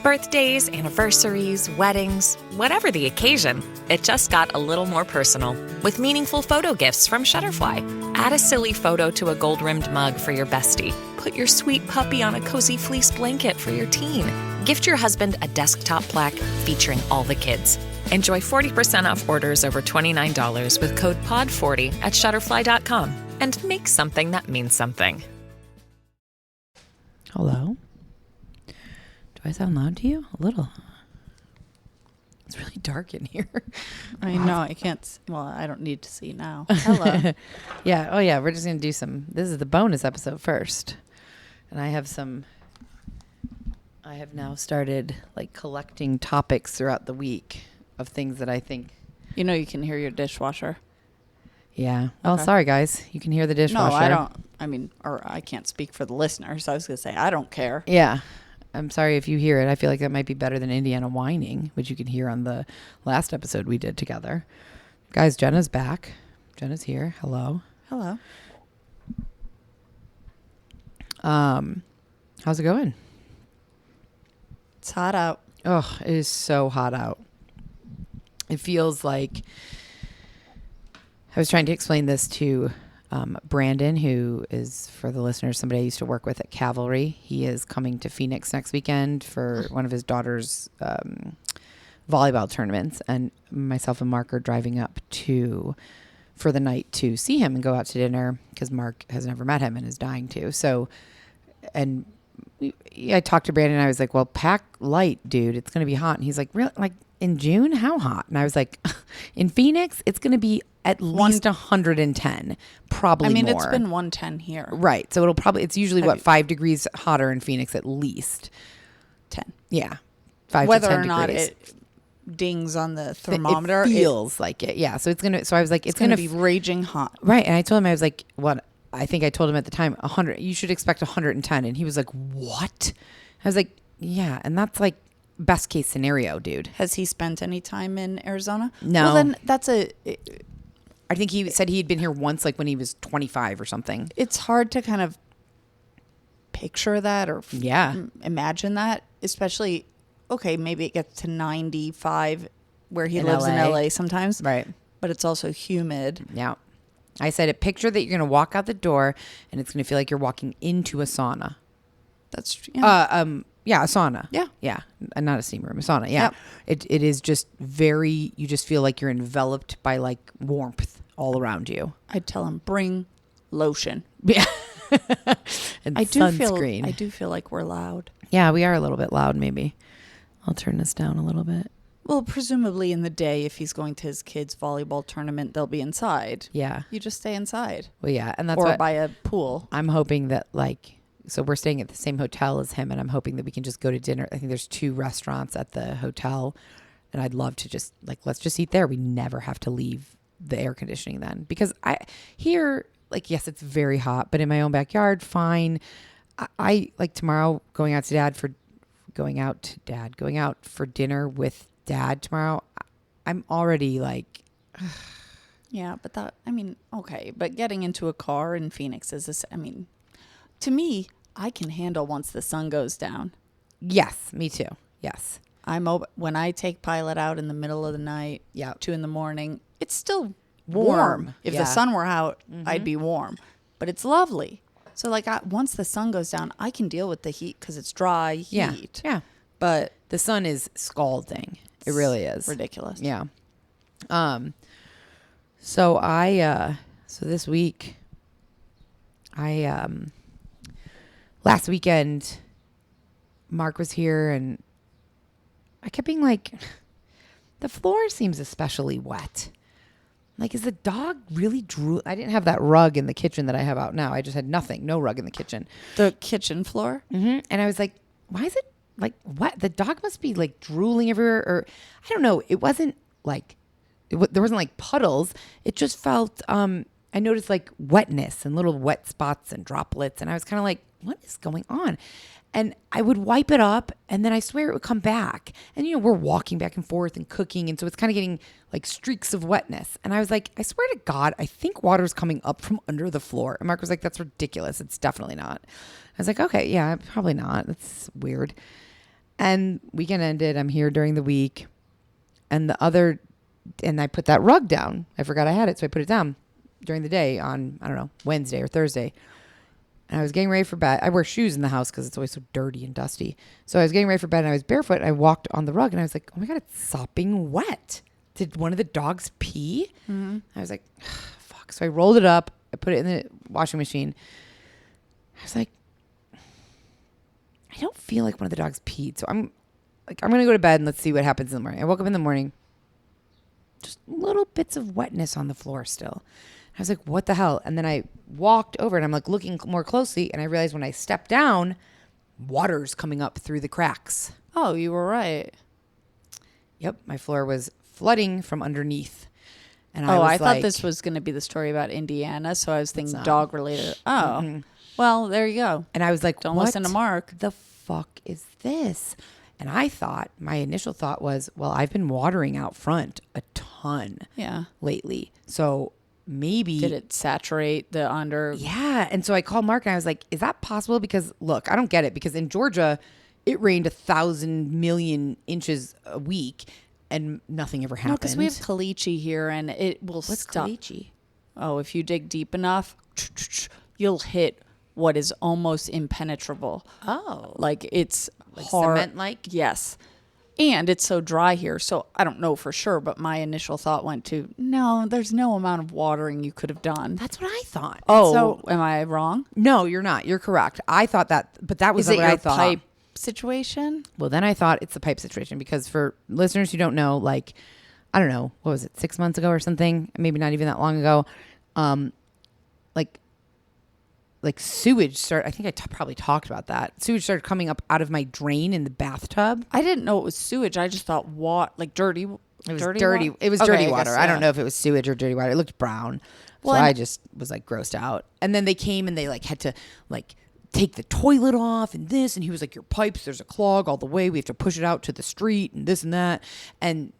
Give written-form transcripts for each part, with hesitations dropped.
Birthdays, anniversaries, weddings, whatever the occasion, it just got a little more personal with meaningful photo gifts from Shutterfly. Add a silly photo to a gold-rimmed mug for your bestie. Put your sweet puppy on a cozy fleece blanket for your teen. Gift your husband a desktop plaque featuring all the kids. Enjoy 40% off orders over $29 with code POD40 at Shutterfly.com and make something that means something. Hello? Do I sound loud to you? A little. It's really dark in here. I know. I can't. Well, I don't need to see now. Hello. Yeah. Oh, yeah. We're just going to do some. This is the bonus episode first. And I have now started like collecting topics throughout the week of things that I think. You know, you can hear your dishwasher. Yeah. Oh, sorry, guys. You can hear the dishwasher. No, I don't. I mean, or I can't speak for the listeners. I was going to say, I don't care. Yeah. I'm sorry if you hear it. I feel like that might be better than Indiana whining, which you can hear on the last episode we did together. Guys, Jenna's back. Jenna's here. Hello. Hello. How's it going? It's hot out. Oh, it is so hot out. It feels like I was trying to explain this to Brandon, who is, for the listeners, somebody I used to work with at Cavalry. He is coming to Phoenix next weekend for one of his daughter's volleyball tournaments, and myself and Mark are driving up for the night to see him and go out to dinner because Mark has never met him and is dying to. So, and I talked to Brandon and I was like, well, pack light, dude. It's going to be hot. And he's like, really? Like in June? How hot? And I was like, in Phoenix, it's going to be at least 110, probably more. I mean, it's been 110 here. Right. So it's usually 5 degrees hotter in Phoenix at least. 10. Yeah. 5 Whether to 10 or not degrees. it dings on the thermometer. It feels like it. Yeah. So I was like, it's going to be raging hot. Right. And I told him, I was like, what? I think I told him at the time, 100, you should expect 110. And he was like, what? I was like, yeah. And that's like best case scenario, dude. Has he spent any time in Arizona? No. Well, then that's I think he said he'd been here once, like when he was 25 or something. It's hard to kind of picture that or imagine that, especially, okay, maybe it gets to 95 where he lives in LA sometimes. Right. But it's also humid. Yeah. I said, picture that you're going to walk out the door and it's going to feel like you're walking into a sauna. That's true. Yeah, a sauna. Yeah. Yeah. Not a steam room, a sauna. Yeah. Yep. It is just you just feel like you're enveloped by like warmth all around you. I'd tell him, bring lotion. Yeah. And sunscreen. I do feel like we're loud. Yeah, we are a little bit loud maybe. I'll turn this down a little bit. Well, presumably in the day, if he's going to his kids' volleyball tournament, they'll be inside. Yeah. You just stay inside. Well, yeah. And that's or by a pool. I'm hoping that so we're staying at the same hotel as him, and I'm hoping that we can just go to dinner. I think there's 2 restaurants at the hotel, and I'd love to just let's just eat there. We never have to leave the air conditioning then, because here, yes, it's very hot, but in my own backyard, fine. I like tomorrow going out for dinner with Dad tomorrow. I'm already like, yeah, but okay, but getting into a car in Phoenix is this. I mean, to me, I can handle once the sun goes down. Yes, me too. Yes. When I take Pilot out in the middle of the night, 2 a.m, it's still warm. warm. If the sun were out, I'd be warm, but it's lovely. So once the sun goes down, I can deal with the heat because it's dry heat. Yeah. But the sun is scalding. It really is ridiculous. Yeah. So this week, last weekend, Mark was here and I kept being like, the floor seems especially wet. Like, is the dog really drool? I didn't have that rug in the kitchen that I have out now. I just had no rug in the kitchen. The kitchen floor? Mm-hmm. And I was like, why is it like wet? The dog must be like drooling everywhere, or I don't know. It wasn't like, there wasn't like puddles. It just felt, I noticed like wetness and little wet spots and droplets. And I was kind of like, what is going on? And I would wipe it up and then I swear it would come back. And, we're walking back and forth and cooking. And so it's kind of getting like streaks of wetness. And I was like, I swear to God, I think water's coming up from under the floor. And Mark was like, that's ridiculous. It's definitely not. I was like, okay, yeah, probably not. That's weird. And weekend ended. I'm here during the week. And I put that rug down. I forgot I had it, so I put it down during the day on, I don't know, Wednesday or Thursday. And I was getting ready for bed. I wear shoes in the house because it's always so dirty and dusty. So I was getting ready for bed and I was barefoot. And I walked on the rug and I was like, oh my God, it's sopping wet. Did one of the dogs pee? Mm-hmm. I was like, fuck. So I rolled it up. I put it in the washing machine. I was like, I don't feel like one of the dogs peed. So I'm going to go to bed and let's see what happens in the morning. I woke up in the morning. Just little bits of wetness on the floor still. I was like, what the hell? And then I walked over and I'm like looking more closely and I realized when I stepped down, water's coming up through the cracks. Oh, you were right. Yep. My floor was flooding from underneath. And I thought this was going to be the story about Indiana. So I was thinking dog related. Oh, mm-hmm. Well, there you go. And I was like, don't listen to Mark. The fuck is this? And I thought, my initial thought was, well, I've been watering out front a ton lately. So maybe. Did it saturate the under? Yeah. And so I called Mark and I was like, is that possible? Because look, I don't get it. Because in Georgia, it rained 1,000 million inches a week and nothing ever happened. No, because we have caliche here and it will stop. What's caliche? Oh, if you dig deep enough, you'll hit what is almost impenetrable. Oh. Like it's like hard. Cement-like? Yes. And it's so dry here. So I don't know for sure, but my initial thought went to, no, there's no amount of watering you could have done. That's what I thought. Oh, so am I wrong? No, you're not. You're correct. I thought that, but that was what I thought. Pipe situation? Well, then I thought it's the pipe situation because for listeners who don't know, like, I don't know, what was it, 6 months ago or something? Maybe not even that long ago. Like sewage started, I think I probably talked about that. Sewage started coming up out of my drain in the bathtub. I didn't know it was sewage. I just thought like dirty. It was dirty. It was dirty water. I don't know if it was sewage or dirty water. It looked brown. Well, so I just was like grossed out. And then they came and they like had to like take the toilet off and this. And he was like, your pipes, there's a clog all the way. We have to push it out to the street and this and that. And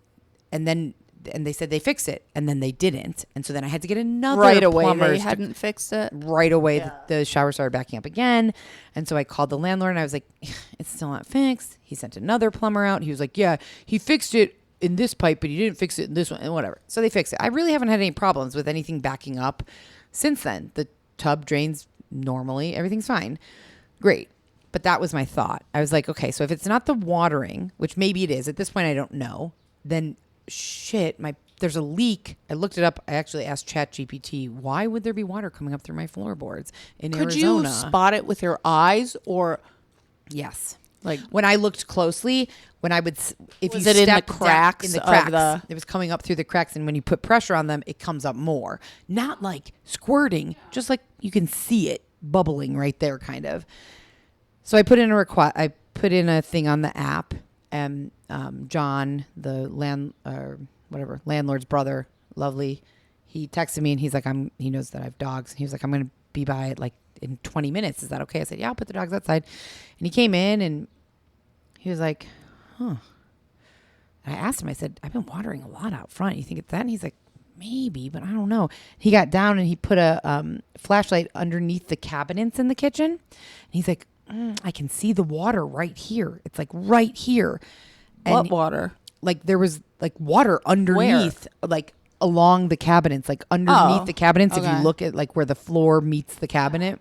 they said they fixed it, and then they didn't, and so then I had to get another right away. Plumber. They hadn't fixed it right away. Yeah. The shower started backing up again, and so I called the landlord, and I was like, "It's still not fixed." He sent another plumber out. He was like, "Yeah, he fixed it in this pipe, but he didn't fix it in this one, and whatever." So they fixed it. I really haven't had any problems with anything backing up since then. The tub drains normally. Everything's fine. Great. But that was my thought. I was like, okay, so if it's not the watering, which maybe it is at this point, I don't know, then shit, there's a leak. I looked it up. I actually asked ChatGPT, why would there be water coming up through my floorboards in Arizona? Could you spot it with your eyes or? Yes. Like when I looked closely, when I would, if was you it in the stepped cracks, in the cracks, it was coming up through the cracks, and when you put pressure on them, it comes up more. Not like squirting, just like you can see it bubbling right there, kind of. So I put in a request. I put in a thing on the app, and John, the landlord's brother, lovely, he texted me and he's like, he knows that I have dogs. And he was like, I'm going to be by it like in 20 minutes. Is that okay? I said, yeah, I'll put the dogs outside. And he came in and he was like, huh. And I asked him, I said, I've been watering a lot out front. You think it's that? And he's like, maybe, but I don't know. He got down and he put a flashlight underneath the cabinets in the kitchen. And he's like, I can see the water right here. It's like right here. And what water? Like there was like water underneath, like along the cabinets, like underneath the cabinets. Okay. If you look at like where the floor meets the cabinet.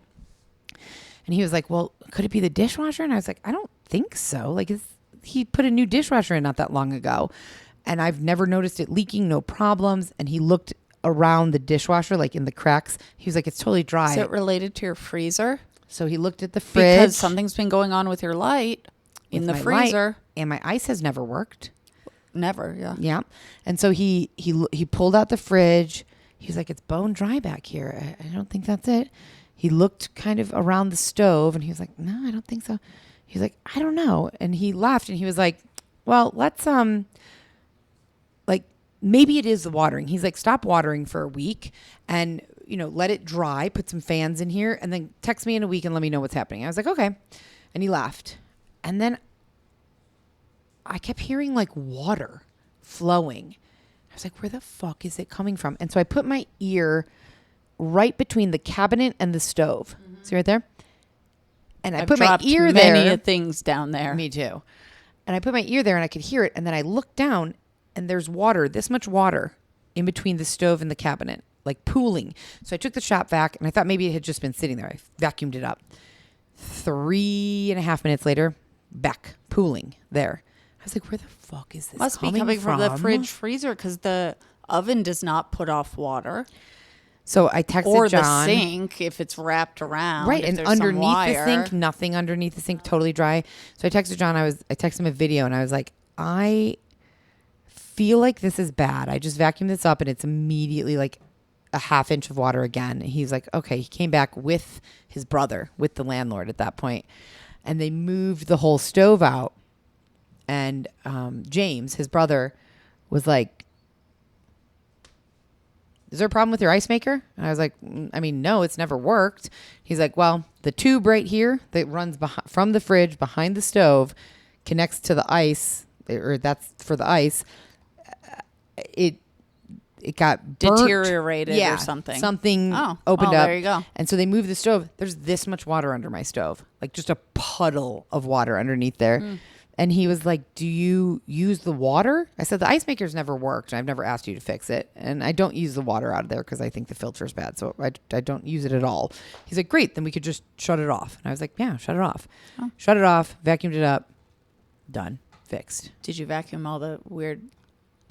And he was like, well, could it be the dishwasher? And I was like, I don't think so. Like he put a new dishwasher in not that long ago. And I've never noticed it leaking, no problems. And he looked around the dishwasher, like in the cracks. He was like, it's totally dry. Is it related to your freezer? So he looked at the fridge. Because something's been going on with your light in the freezer. And my ice has never worked. Never, yeah. Yeah. And so he pulled out the fridge. He was like, it's bone dry back here. I don't think that's it. He looked kind of around the stove and he was like, no, I don't think so. He was like, I don't know. And he laughed and he was like, well, let's, like, maybe it is the watering. He's like, stop watering for a week and, let it dry, put some fans in here and then text me in a week and let me know what's happening. I was like, okay. And he laughed. And then I kept hearing like water flowing. I was like, where the fuck is it coming from? And so I put my ear right between the cabinet and the stove. Mm-hmm. See right there? And I put my ear there. Many things down there. Me too. And I put my ear there and I could hear it. And then I looked down and there's water, this much water in between the stove and the cabinet, like pooling. So I took the shop vac and I thought maybe it had just been sitting there. I vacuumed it up. 3.5 minutes later, back pooling there. I was like, where the fuck is this Must be coming from the fridge freezer because the oven does not put off water. So I texted or John. Or the sink if it's wrapped around. Right, and underneath the sink, nothing underneath the sink, totally dry. So I texted John. I texted him a video, and I was like, I feel like this is bad. I just vacuumed this up, and it's immediately like a half inch of water again. And he's like, okay. He came back with his brother, with the landlord at that point, and they moved the whole stove out. And James, his brother, was like, is there a problem with your ice maker? And I was like, I mean, no, it's never worked. He's like, well, the tube right here that runs from the fridge behind the stove connects to the ice, or that's for the ice. It got burnt. Deteriorated or something. Something opened up. There you go. And so they moved the stove. There's this much water under my stove, like just a puddle of water underneath there. And he was like, do you use the water? I said, the ice maker's never worked. I've never asked you to fix it. And I don't use the water out of there because I think the filter is bad. So I don't use it at all. He's like, great. Then we could just shut it off. And I was like, yeah, shut it off. Oh. Shut it off. Vacuumed it up. Done. Fixed. Did you vacuum all the weird...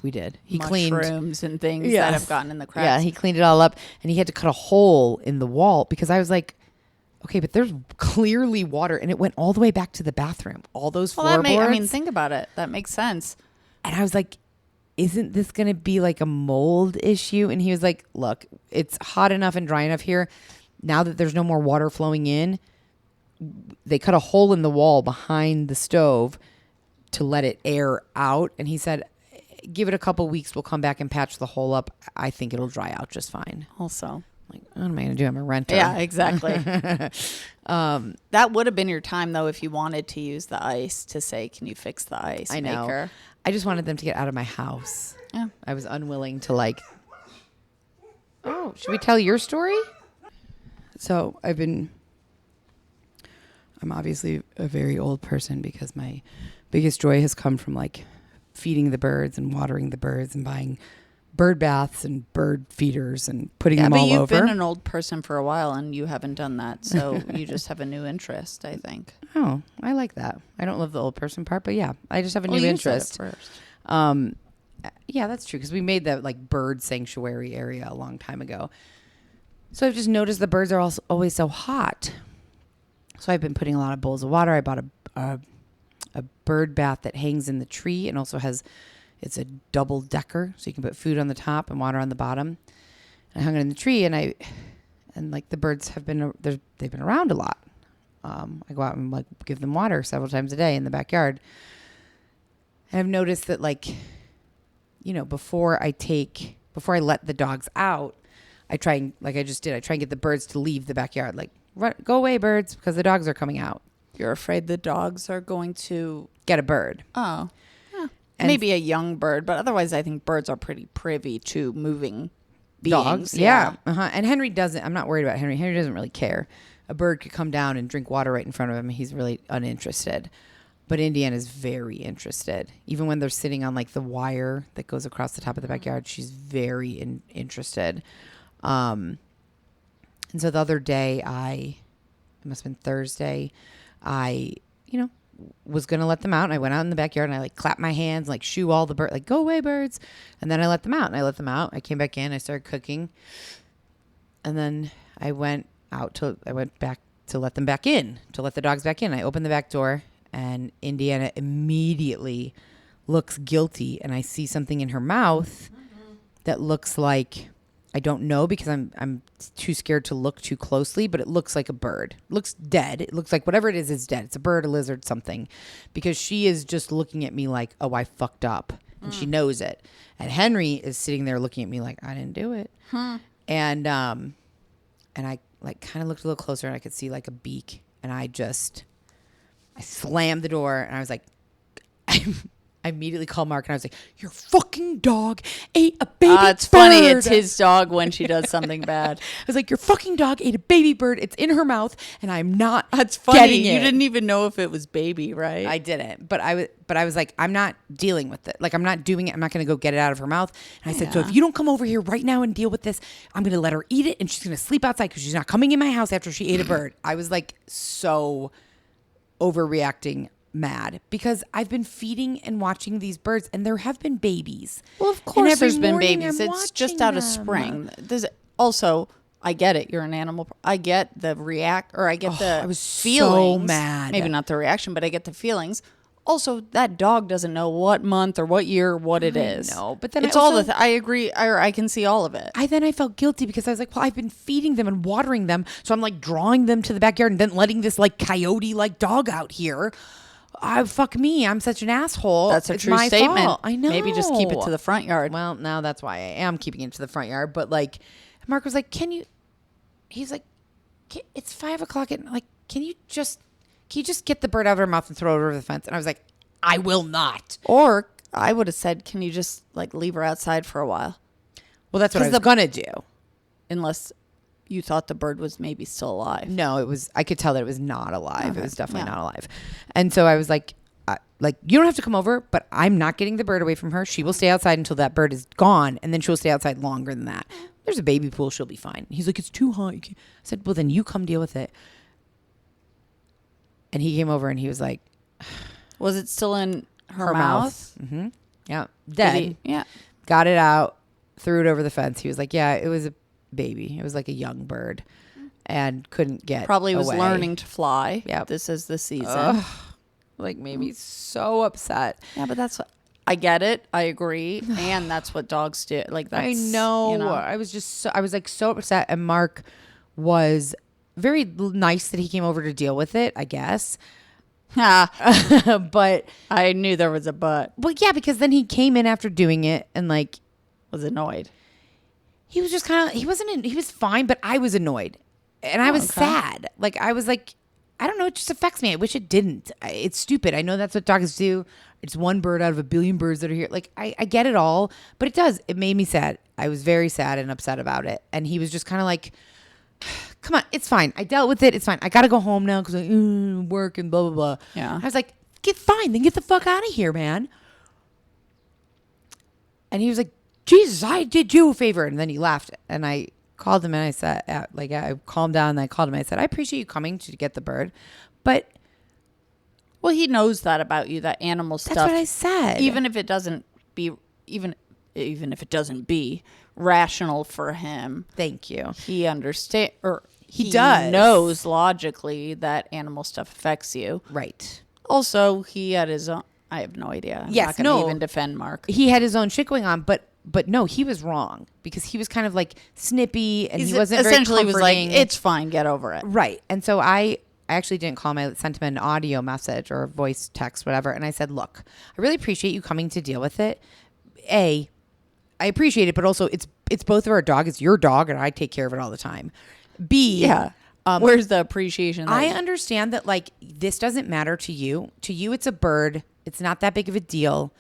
We did. He cleaned mushrooms and things that have gotten in the cracks. Yeah, he cleaned it all up. And he had to cut a hole in the wall because I was like, okay, but there's clearly water, and it went all the way back to the bathroom. All those floorboards. I mean, think about it. That makes sense. And I was like, isn't this going to be like a mold issue? And he was like, look, it's hot enough and dry enough here. Now that there's no more water flowing in, they cut a hole in the wall behind the stove to let it air out. And he said, give it a couple weeks. We'll come back and patch the hole up. I think it'll dry out just fine. Also. Like, what am I going to do? I'm a renter. Yeah, exactly. That would have been your time, though, if you wanted to use the ice to say, can you fix the ice maker? I just wanted them to get out of my house. Yeah. I was unwilling to like, oh, should we tell your story? So I'm obviously a very old person because my biggest joy has come from like feeding the birds and watering the birds and buying bird baths and bird feeders and putting them all over. Yeah, but you've been an old person for a while and you haven't done that. So you just have a new interest, I think. Oh, I like that. I don't love the old person part, but yeah, I just have a new interest. Said it first. Yeah, that's true. Because we made that like bird sanctuary area a long time ago. So I've just noticed the birds are also always so hot. So I've been putting a lot of bowls of water. I bought a bird bath that hangs in the tree and also it's a double decker, so you can put food on the top and water on the bottom. And I hung it in the tree, and like the birds they've been around a lot. I go out and like give them water several times a day in the backyard. And I've noticed that like, you know, before I let the dogs out, I try and get the birds to leave the backyard. Like, go away, birds, because the dogs are coming out. You're afraid the dogs are going to get a bird. Oh. Maybe a young bird, but otherwise I think birds are pretty privy to moving beings. Dogs, yeah. And Henry doesn't, I'm not worried about Henry. Henry doesn't really care. A bird could come down and drink water right in front of him. He's really uninterested. But Indiana's very interested. Even when they're sitting on like the wire that goes across the top of the backyard, she's very interested. And so the other day it must have been Thursday, was going to let them out. And I went out in the backyard and I like clapped my hands, like shoo all the birds, like go away birds. And then I let them out I came back in, I started cooking. And then I went back to let them back in, to let the dogs back in. I opened the back door and Indiana immediately looks guilty. And I see something in her mouth that looks like, I don't know because I'm too scared to look too closely, but it looks like a bird. It looks dead. It looks like whatever it is dead. It's a bird, a lizard, something. Because she is just looking at me like, oh, I fucked up. And she knows it. And Henry is sitting there looking at me like, I didn't do it. And I like kind of looked a little closer and I could see like a beak. And I slammed the door and I was like, I immediately called Mark and I was like, your fucking dog ate a baby bird. It's funny. It's his dog when she does something bad. I was like, your fucking dog ate a baby bird. It's in her mouth and I'm not That's funny. getting it. You didn't even know if it was baby, right? I didn't. But I was like, I'm not dealing with it. Like, I'm not doing it. I'm not going to go get it out of her mouth. And I said, so if you don't come over here right now and deal with this, I'm going to let her eat it and she's going to sleep outside because she's not coming in my house after she ate a bird. I was like so overreacting mad because I've been feeding and watching these birds and there have been babies. Well, of course there's been babies. I'm it's just out of spring. There's also, I get it. You're an animal. I get the I was feelings. So mad. Maybe not the reaction, but I get the feelings. Also, that dog doesn't know what month or what year, what it is. No, but then it's I agree. I can see all of it. I felt guilty because I was like, well, I've been feeding them and watering them. So I'm like drawing them to the backyard and then letting this like coyote like dog out here. Fuck me. I'm such an asshole. That's a true statement. Fault. I know. Maybe just keep it to the front yard. Well, now that's why I am keeping it to the front yard. But like, Mark was like, he's like, it's 5:00 at like, can you just get the bird out of her mouth and throw it over the fence? And I was like, I will not. Or I would have said, can you just like leave her outside for a while? Well, that's what I was going to do. Unless you thought the bird was maybe still alive. No, I could tell that it was not alive. Okay. It was definitely not alive. And so I was like, you don't have to come over, but I'm not getting the bird away from her. She will stay outside until that bird is gone. And then she'll stay outside longer than that. There's a baby pool. She'll be fine. He's like, it's too hot. I said, well, then you come deal with it. And he came over and he was like, was it still in her mouth? Mm-hmm. Yeah. Dead. Yeah. Got it out, threw it over the fence. He was like, yeah, it was a baby. It was like a young bird and couldn't get Probably was away. learning to fly. Yeah. This is the season. Like made me so upset. Yeah, but I get it. I agree. And that's what dogs do. Like that's, I know. I was just I was like so upset. And Mark was very nice that he came over to deal with it, I guess. But I knew there was a but. Well, yeah, because then he came in after doing it and like was annoyed. He was just kind of, he was fine, but I was annoyed and I was sad. Like, I was like, I don't know. It just affects me. I wish it didn't. It's stupid. I know that's what dogs do. It's one bird out of a billion birds that are here. Like, I get it all, but it does. It made me sad. I was very sad and upset about it. And he was just kind of like, come on, it's fine. I dealt with it. It's fine. I got to go home now because I work and blah, blah, blah. Yeah. I was like, fine. Then get the fuck out of here, man. And he was like, Jesus, I did you a favor. And then he laughed. And I called him and I said, I calmed down and I called him and I said, I appreciate you coming to get the bird. But. Well, he knows that about you, that animal stuff. That's what I said. Even if it doesn't be, even if it doesn't be rational for him. Thank you. He understands, or he does. Knows logically that animal stuff affects you. Right. Also, he had his own. I have no idea. I'm not going to even defend Mark. He had his own shit going on, but no, he was wrong because he was kind of like snippy and he wasn't essentially very was like, it's fine, get over it. Right. And so I actually didn't call him. I sent him an audio message or a voice text, whatever. And I said, look, I really appreciate you coming to deal with it. I appreciate it, but also it's both of our dog. It's your dog and I take care of it all the time. Yeah. Where's the appreciation? I understand that like this doesn't matter to you. To you, it's a bird. It's not that big of a deal.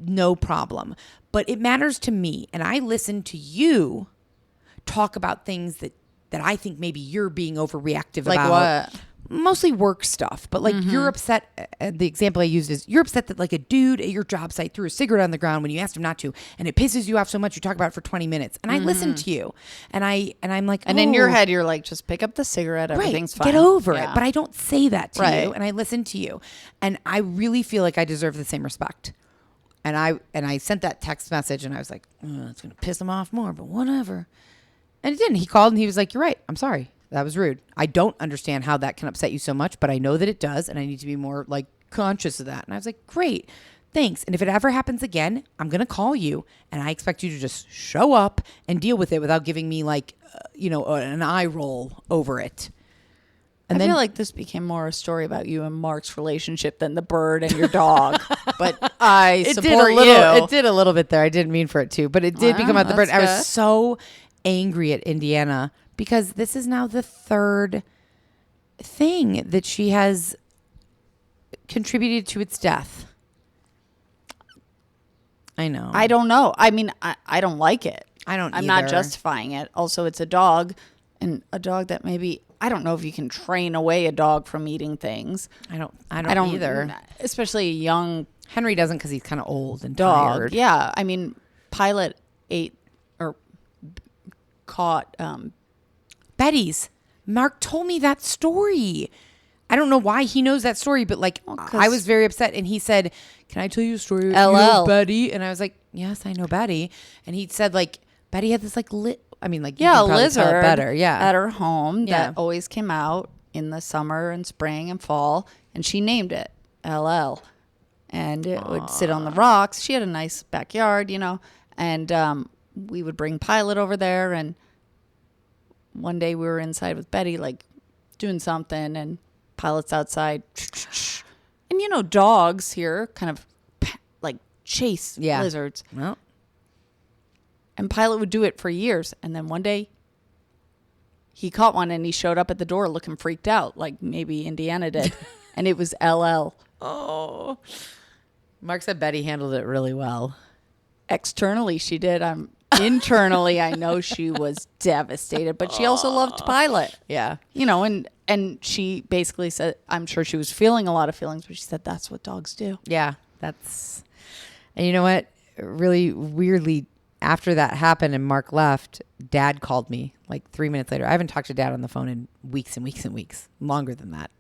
No problem. But it matters to me. And I listen to you talk about things that I think maybe you're being overreactive like about. Like what? Mostly work stuff. But like you're upset. The example I used is you're upset that like a dude at your job site threw a cigarette on the ground when you asked him not to. And it pisses you off so much you talk about it for 20 minutes. And I listen to you. And I'm like, and in your head, you're like, just pick up the cigarette. Everything's fine. Get over it. But I don't say that to you. And I listen to you. And I really feel like I deserve the same respect. And I sent that text message and I was like, it's going to piss him off more, but whatever. And it didn't. He called and he was like, you're right. I'm sorry. That was rude. I don't understand how that can upset you so much, but I know that it does. And I need to be more like conscious of that. And I was like, great. Thanks. And if it ever happens again, I'm going to call you and I expect you to just show up and deal with it without giving me like, an eye roll over it. And I feel like this became more a story about you and Mark's relationship than the bird and your dog. But I support you. It did a little bit there. I didn't mean for it to, but it did become about the bird. Good. I was so angry at Indiana because this is now the third thing that she has contributed to its death. I know. I don't know. I mean, I don't like it. I'm not justifying it. Also, it's a dog, and a dog that maybe, I don't know if you can train away a dog from eating things. I don't either. Especially a young Henry doesn't because he's kind of old and dog. tired. Yeah. I mean, Pilot ate or caught Betty's. Mark told me that story. I don't know why he knows that story, but like I was very upset, and he said, "Can I tell you a story LL of Betty?" And I was like, "Yes, I know Betty." And he said like Betty had this like a lizard better, at her home that always came out in the summer and spring and fall, and she named it LL, and it would sit on the rocks. She had a nice backyard, and we would bring Pilot over there, and one day we were inside with Betty like doing something, and Pilot's outside, and dogs here kind of like chase lizards. Well, and Pilot would do it for years, and then one day he caught one, and he showed up at the door looking freaked out, like maybe Indiana did, and it was LL. Oh, Mark said Betty handled it really well. Externally, she did. Internally, I know she was devastated, but she also loved Pilot. Yeah, and she basically said, I'm sure she was feeling a lot of feelings, but she said that's what dogs do. Yeah, and you know what? Really weirdly, after that happened and Mark left, Dad called me like 3 minutes later. I haven't talked to Dad on the phone in weeks and weeks and weeks, longer than that.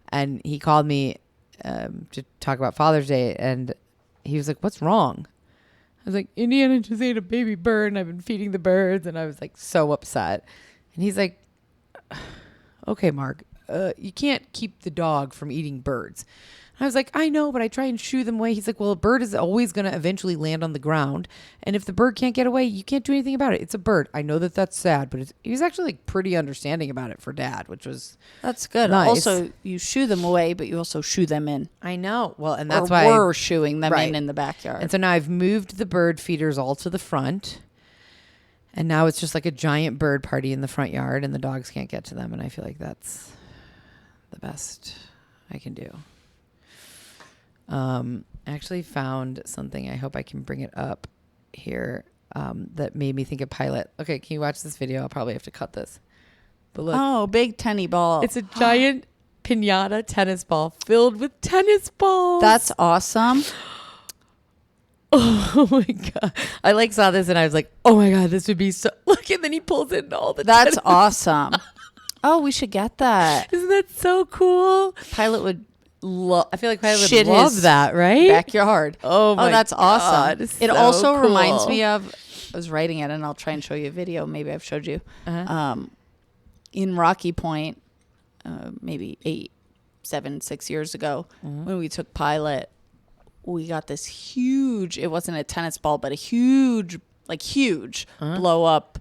And he called me to talk about Father's Day, and he was like, "What's wrong?" I was like, "Indiana just ate a baby bird, and I've been feeding the birds," and I was like so upset. And he's like, "Okay, Mark, you can't keep the dog from eating birds." I was like, "I know, but I try and shoo them away." He's like, "Well, a bird is always going to eventually land on the ground. And if the bird can't get away, you can't do anything about it. It's a bird. I know that that's sad, but he was actually like pretty understanding about it for Dad, which was that's good. Nice. Also, you shoo them away, but you also shoo them in. I know. Well, and that's why we're shooing them in the backyard. And so now I've moved the bird feeders all to the front. And now it's just like a giant bird party in the front yard, and the dogs can't get to them. And I feel like that's the best I can do. I actually found something. I hope I can bring it up here that made me think of Pilot. Okay, can you watch this video? I'll probably have to cut this. But look. Oh, big tenny ball. It's a giant piñata tennis ball filled with tennis balls. That's awesome. Oh my God. I like saw this and I was like, oh my God, this would be so. Look, and then he pulls in all the That's tennis. Awesome. Oh, we should get that. Isn't that so cool? Pilot would I feel like Pilot would love that, right? Backyard. Oh my that's awesome. God, it so also cool. reminds me of, I was writing it, and I'll try and show you a video. Maybe I've showed you. In Rocky Point, maybe 6 years ago, when we took Pilot, we got this huge, it wasn't a tennis ball, but a huge blow up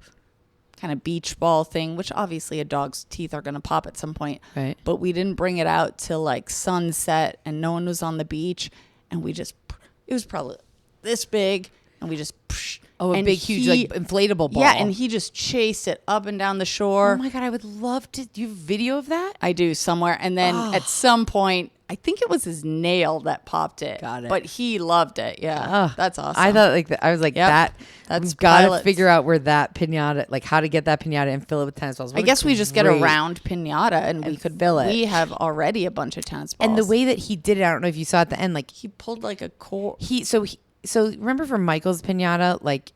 kind of beach ball thing, which obviously a dog's teeth are going to pop at some point. Right. But we didn't bring it out till like sunset, and no one was on the beach. And it was probably this big, and we just, a big, huge, like inflatable ball. Yeah, and he just chased it up and down the shore. Oh my God, I would love to. Do you have video of that? I do somewhere. And then at some point, I think it was his nail that popped it. Got it. But he loved it. Yeah. That's awesome. I thought I was like, that's we've got to figure out where that piñata, like how to get that piñata and fill it with tennis balls. I guess we just get a round piñata and we could fill it. We have already a bunch of tennis balls. And the way that he did it, I don't know if you saw at the end, like he pulled like a cord. So remember for Michael's piñata, like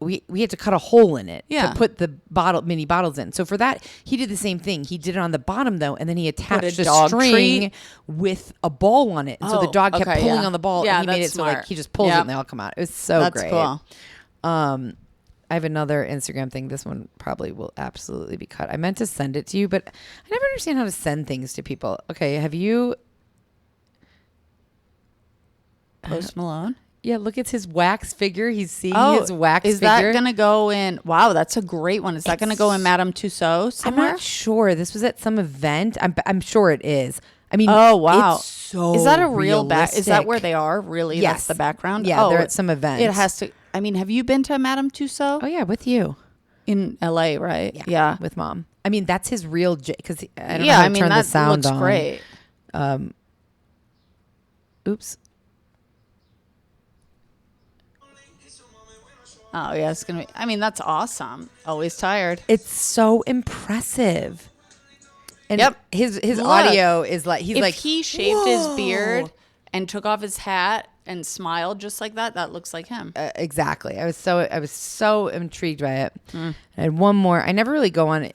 we had to cut a hole in it to put the mini bottles in. So for that, he did the same thing. He did it on the bottom though, and then he attached a string with a ball on it. And so the dog kept pulling on the ball, and he made it so like he just pulls it and they all come out. It was so great. That's cool. I have another Instagram thing. This one probably will absolutely be cut. I meant to send it to you, but I never understand how to send things to people. Okay, have you... Post Malone? Yeah, look, it's his wax figure. He's seeing his wax figure. Is that going to go in... Wow, that's a great one. Is that going to go in Madame Tussauds somewhere? I'm not sure. This was at some event. I'm sure it is. I mean, oh, wow. It's so Is that a real back? Is that where they are? Really? Yes. That's the background? Yeah, they're at some event. It has to... I mean, have you been to Madame Tussauds? Oh, yeah, with you. In LA, right? Yeah. With Mom. I mean, that's his real... Because I don't know how to turn the sound on. Great. Oops. Oh, yeah, it's going to be, I mean, that's awesome. Always tired. It's so impressive. And Yep. his Look, audio is like, he's if like, he shaved his beard and took off his hat and smiled just like that, that looks like him. Exactly. I was so intrigued by it. I had one more. I never really go on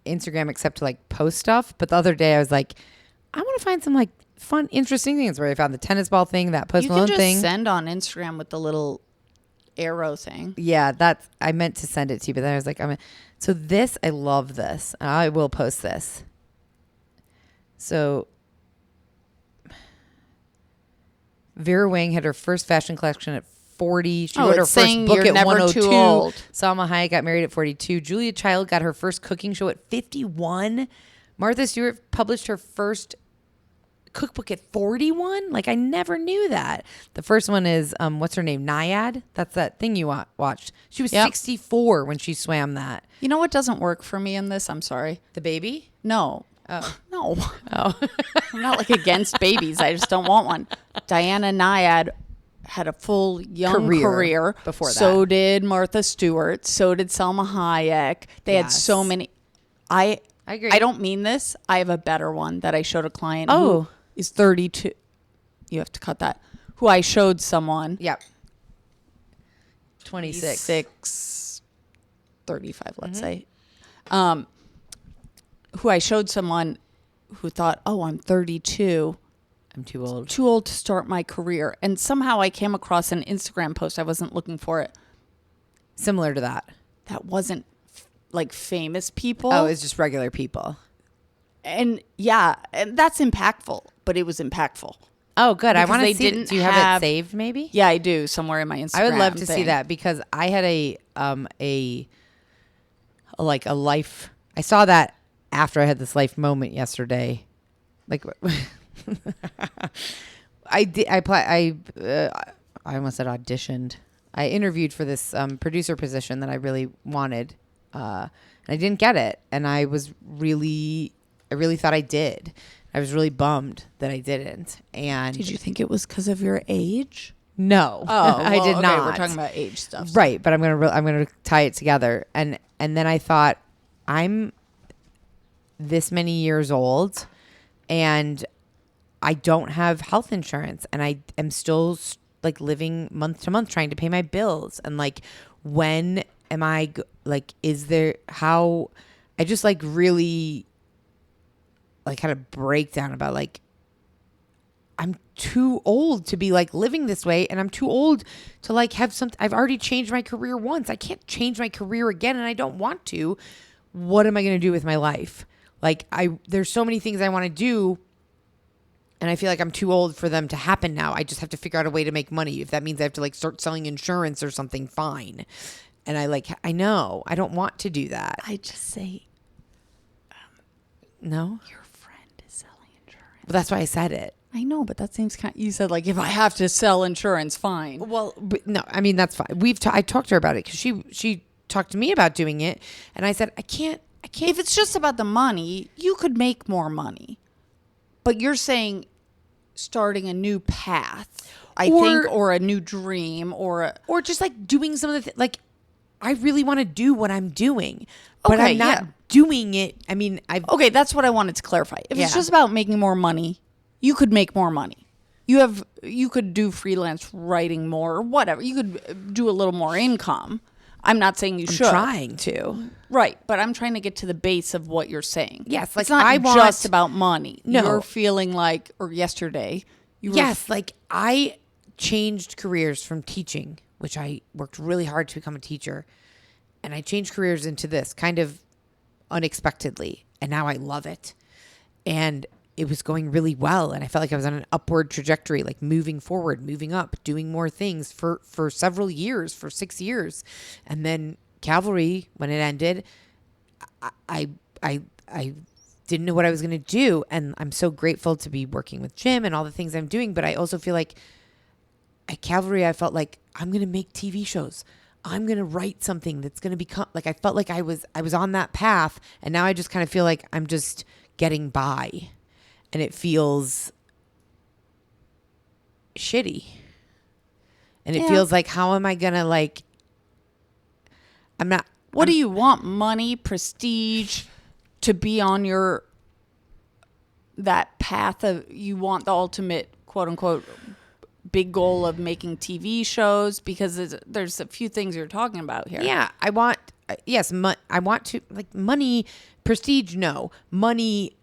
Instagram except to like post stuff. But the other day I was like, I want to find some like fun, interesting things. Where I found the tennis ball thing, that Post Malone thing. You can just send on Instagram with the little arrow thing. Yeah, I meant to send it to you, but then I was like, so this, I love this. I will post this. So Vera Wang had her first fashion collection at 40. She wrote her first book at 102. Too old. Salma Hayek got married at 42. Julia Child got her first cooking show at 51. Martha Stewart published her first cookbook at 41. Like, I never knew that. The first one is what's her name, Naiad. That's that thing you watched. She was 64 when she swam that. You know what doesn't work for me in this? I'm sorry. The baby? No. Oh. No. Oh. I'm not like against babies. I just don't want one. Diana Nyad had a full young career before that. So did Martha Stewart. So did Salma Hayek. They had so many. I agree. I don't mean this. I have a better one that I showed a client who is 32. You have to cut that. Who I showed someone. Yep. 26. 35, let's say. Who I showed someone who thought, oh, I'm 32. I'm too old. Too old to start my career. And somehow I came across an Instagram post. I wasn't looking for it. Similar to that. That wasn't like famous people. Oh, it's just regular people. And yeah, and that's impactful, but it was impactfve. Oh, good. I want to see it. Do you have it saved maybe? Yeah, I do, somewhere in my Instagram. I would love to see that because I had a life. I saw that after I had this life moment yesterday. Like I almost said auditioned. I interviewed for this producer position that I really wanted. And I didn't get it. And I really thought I did. I was really bummed that I didn't. And did you think it was because of your age? No. I did not. We're talking about age stuff. Right, but I'm gonna tie it together. And then I thought, I'm this many years old and I don't have health insurance and I am still like living month to month trying to pay my bills. And like, when am I like, is there, how, I just like really like had a breakdown about like, I'm too old to be like living this way and I'm too old to like have something. I've already changed my career once. I can't change my career again and I don't want to. What am I going to do with my life? Like there's so many things I want to do and I feel like I'm too old for them to happen now. I just have to figure out a way to make money. If that means I have to like start selling insurance or something, fine. And I know I don't want to do that. I just say, no, your friend is selling insurance. Well, that's why I said it. I know, but that seems kind of, you said like, if I have to sell insurance, fine. Well, but no, I mean, that's fine. I talked to her about it because she talked to me about doing it. And I said, I can't. If it's just about the money, you could make more money. But you're saying starting a new path, I think, or a new dream, or just like doing some of the like, I really want to do what I'm doing, but I'm not doing it. I mean, okay, that's what I wanted to clarify. If it's just about making more money, you could make more money. You could do freelance writing more, or whatever. You could do a little more income. I'm not saying you should. I'm trying to. Right, but I'm trying to get to the base of what you're saying. Yes, like it's not just about money. No. You're feeling like, or yesterday, you were... Yes, like I changed careers from teaching, which I worked really hard to become a teacher, and I changed careers into this kind of unexpectedly, and now I love it. And it was going really well, and I felt like I was on an upward trajectory, like moving forward, moving up, doing more things for several years, for 6 years. And then Cavalry, when it ended, I didn't know what I was going to do. And I'm so grateful to be working with Jim and all the things I'm doing. But I also feel like at Cavalry, I felt like I'm going to make TV shows. I'm going to write something that's going to become like, I felt like I was on that path. And now I just kind of feel like I'm just getting by. And it feels shitty. And it feels like, how am I going to like I'm not. What do you want? Money, prestige, to be on that path of, you want the ultimate quote unquote big goal of making TV shows, because there's a few things you're talking about here. Yeah, I want I want to, like, money, prestige. No, money.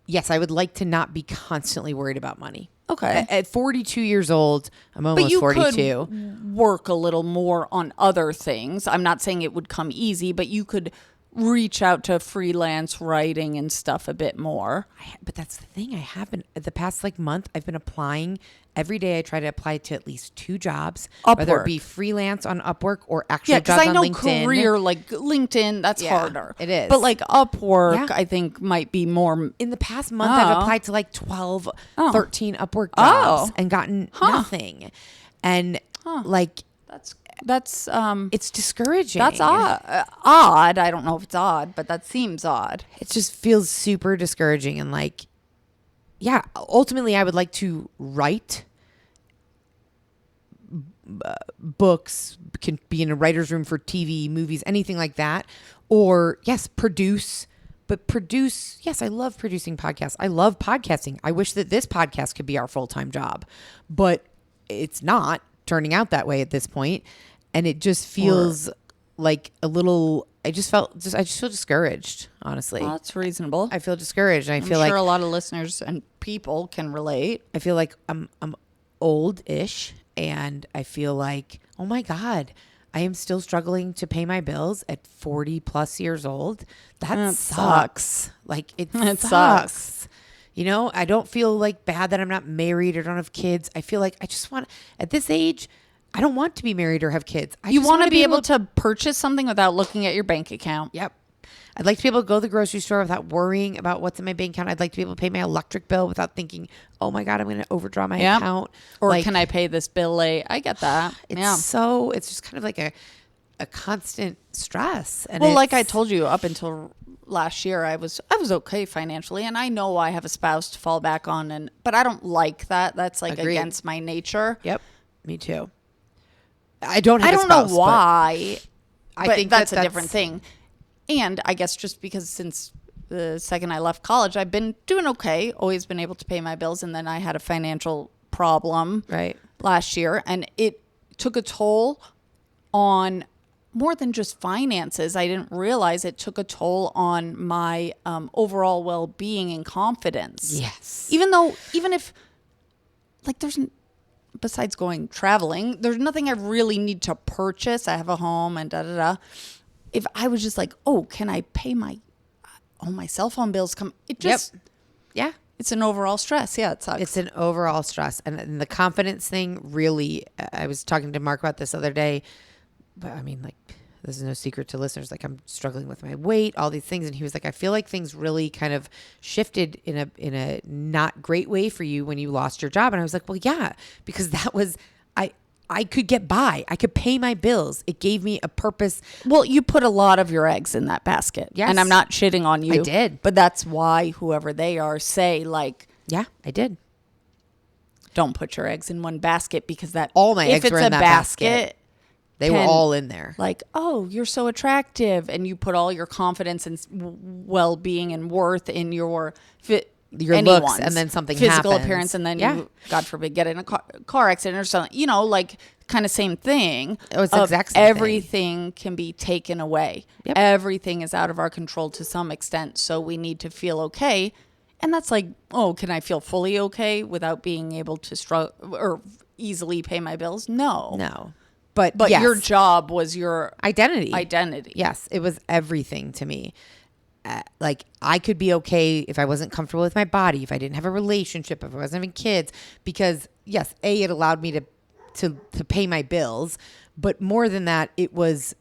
Yes, I would like to not be constantly worried about money. Okay. At 42 years old, I'm almost 42. Could work a little more on other things. I'm not saying it would come easy, but you could reach out to freelance writing and stuff a bit more. But that's the thing. I have been, the past like month, I've been applying. Every day I try to apply to at least 2 jobs, whether it be freelance on Upwork or actual jobs on LinkedIn. Yeah, because I know career, like LinkedIn, that's harder. It is. But like Upwork, I think might be more. In the past month, I've applied to like 12, 13 Upwork jobs and gotten nothing. And like... That's it's discouraging. That's odd. I don't know if it's odd, but that seems odd. It just feels super discouraging. And like, yeah, ultimately I would like to write books, can be in a writer's room for TV, movies, anything like that. Or yes, produce. But yes, I love producing podcasts. I love podcasting. I wish that this podcast could be our full-time job, but it's not turning out that way at this point. And it just feels like a little, I just feel discouraged, honestly. Well, that's reasonable. I feel discouraged. And I'm sure a lot of listeners and people can relate. I feel like I'm old-ish, and I feel like, oh my God, I am still struggling to pay my bills at 40 plus years old. That sucks. Like it sucks. You know, I don't feel like bad that I'm not married or don't have kids. I feel like I just want, at this age, I don't want to be married or have kids. You want to be able to purchase something without looking at your bank account. Yep. I'd like to be able to go to the grocery store without worrying about what's in my bank account. I'd like to be able to pay my electric bill without thinking, oh my God, I'm going to overdraw my account. Or like, can I pay this bill late? I get that. It's just kind of like a constant stress. And like I told you, up until last year, I was okay financially, and I know I have a spouse to fall back on, but I don't like that. That's like against my nature. Yep, me too. I don't know why. I think that's a different thing. And I guess just because since the second I left college, I've been doing okay, always been able to pay my bills, and then I had a financial problem last year, and it took a toll on more than just finances. I didn't realize it took a toll on my overall well-being and confidence. Yes. Even if like besides going traveling, there's nothing I really need to purchase. I have a home and If I was just like, oh, can I pay my cell phone bills? It just, yeah, it's an overall stress. Yeah, it sucks. It's an overall stress. And the confidence thing really, I was talking to Mark about this other day, but I mean, like, this is no secret to listeners. Like, I'm struggling with my weight, all these things. And he was like, I feel like things really kind of shifted in a not great way for you when you lost your job. And I was like, well, yeah, because that was, I could get by. I could pay my bills. It gave me a purpose. Well, you put a lot of your eggs in that basket. Yes. And I'm not shitting on you. I did. But that's why whoever they are say, like, yeah, I did. Don't put your eggs in one basket, because all my eggs were in that basket. They were all in there. Like, oh, you're so attractive. And you put all your confidence and well-being and worth in your looks, and then something physical happens. Appearance, and then you, God forbid, get in a car accident or something. You know, like kind of same thing. It was the exact same everything can be taken away. Yep. Everything is out of our control to some extent. So we need to feel okay. And that's like, oh, can I feel fully okay without being able to struggle or easily pay my bills? No. But yes, your job was your identity. Yes, it was everything to me. Like, I could be okay if I wasn't comfortable with my body, if I didn't have a relationship, if I wasn't having kids, because yes, it allowed me to pay my bills, but more than that, it was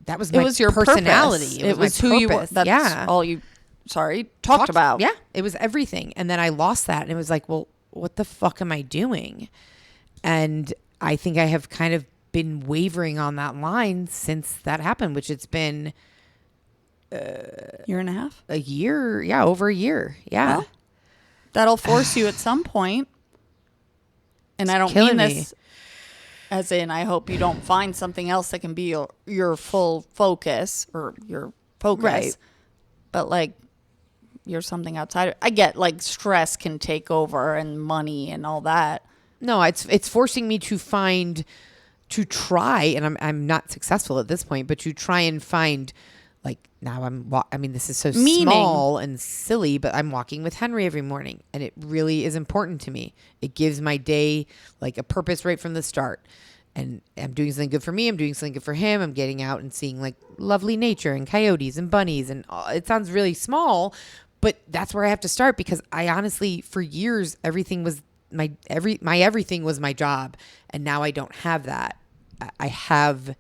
your personality. Purpose. It was who you were. That's all you talked about. Yeah, it was everything. And then I lost that, and it was like, well, what the fuck am I doing? And I think I have kind of been wavering on that line since that happened, which it's been year and a half, a year. Yeah. Over a year. Yeah. Well, that'll force you at some point. And I don't mean this. As in, I hope you don't find something else that can be your full focus or your focus. Right. But like, you're something outside. I get like stress can take over and money and all that. No, it's forcing me to try, and I'm not successful at this point, but to try and find, like, now I mean, this is so small and silly, but I'm walking with Henry every morning, and it really is important to me. It gives my day like a purpose right from the start. And I'm doing something good for me. I'm doing something good for him. I'm getting out and seeing like lovely nature and coyotes and bunnies. And it sounds really small, but that's where I have to start, because I honestly, for years, everything was everything was my job. And now I don't have that. I have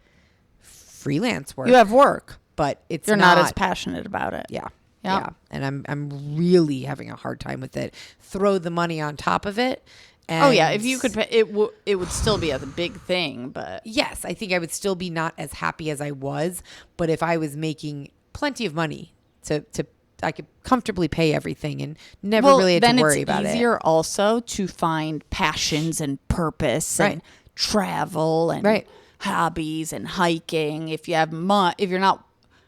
freelance work. You have work, but you're not as passionate about it. Yeah. Yeah. Yeah. And I'm really having a hard time with it. Throw the money on top of it. And if you could pay, it would still be a big thing, but yes, I think I would still be not as happy as I was. But if I was making plenty of money to I could comfortably pay everything and never really had to worry about it. Then it's easier also to find passions and purpose and travel and hobbies and hiking. If you have if you're not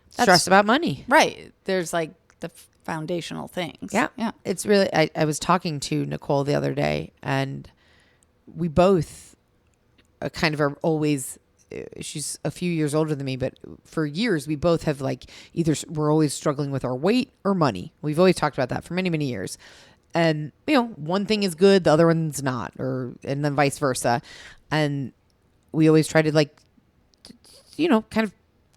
stressed about money, right? There's like the foundational things. Yeah. It's really, I was talking to Nicole the other day, and we both kind of are always, she's a few years older than me, but for years we both have like either we're always struggling with our weight or money. We've always talked about that for many, many years. And, one thing is good, the other one's not, and then vice versa. And we always try to like, kind of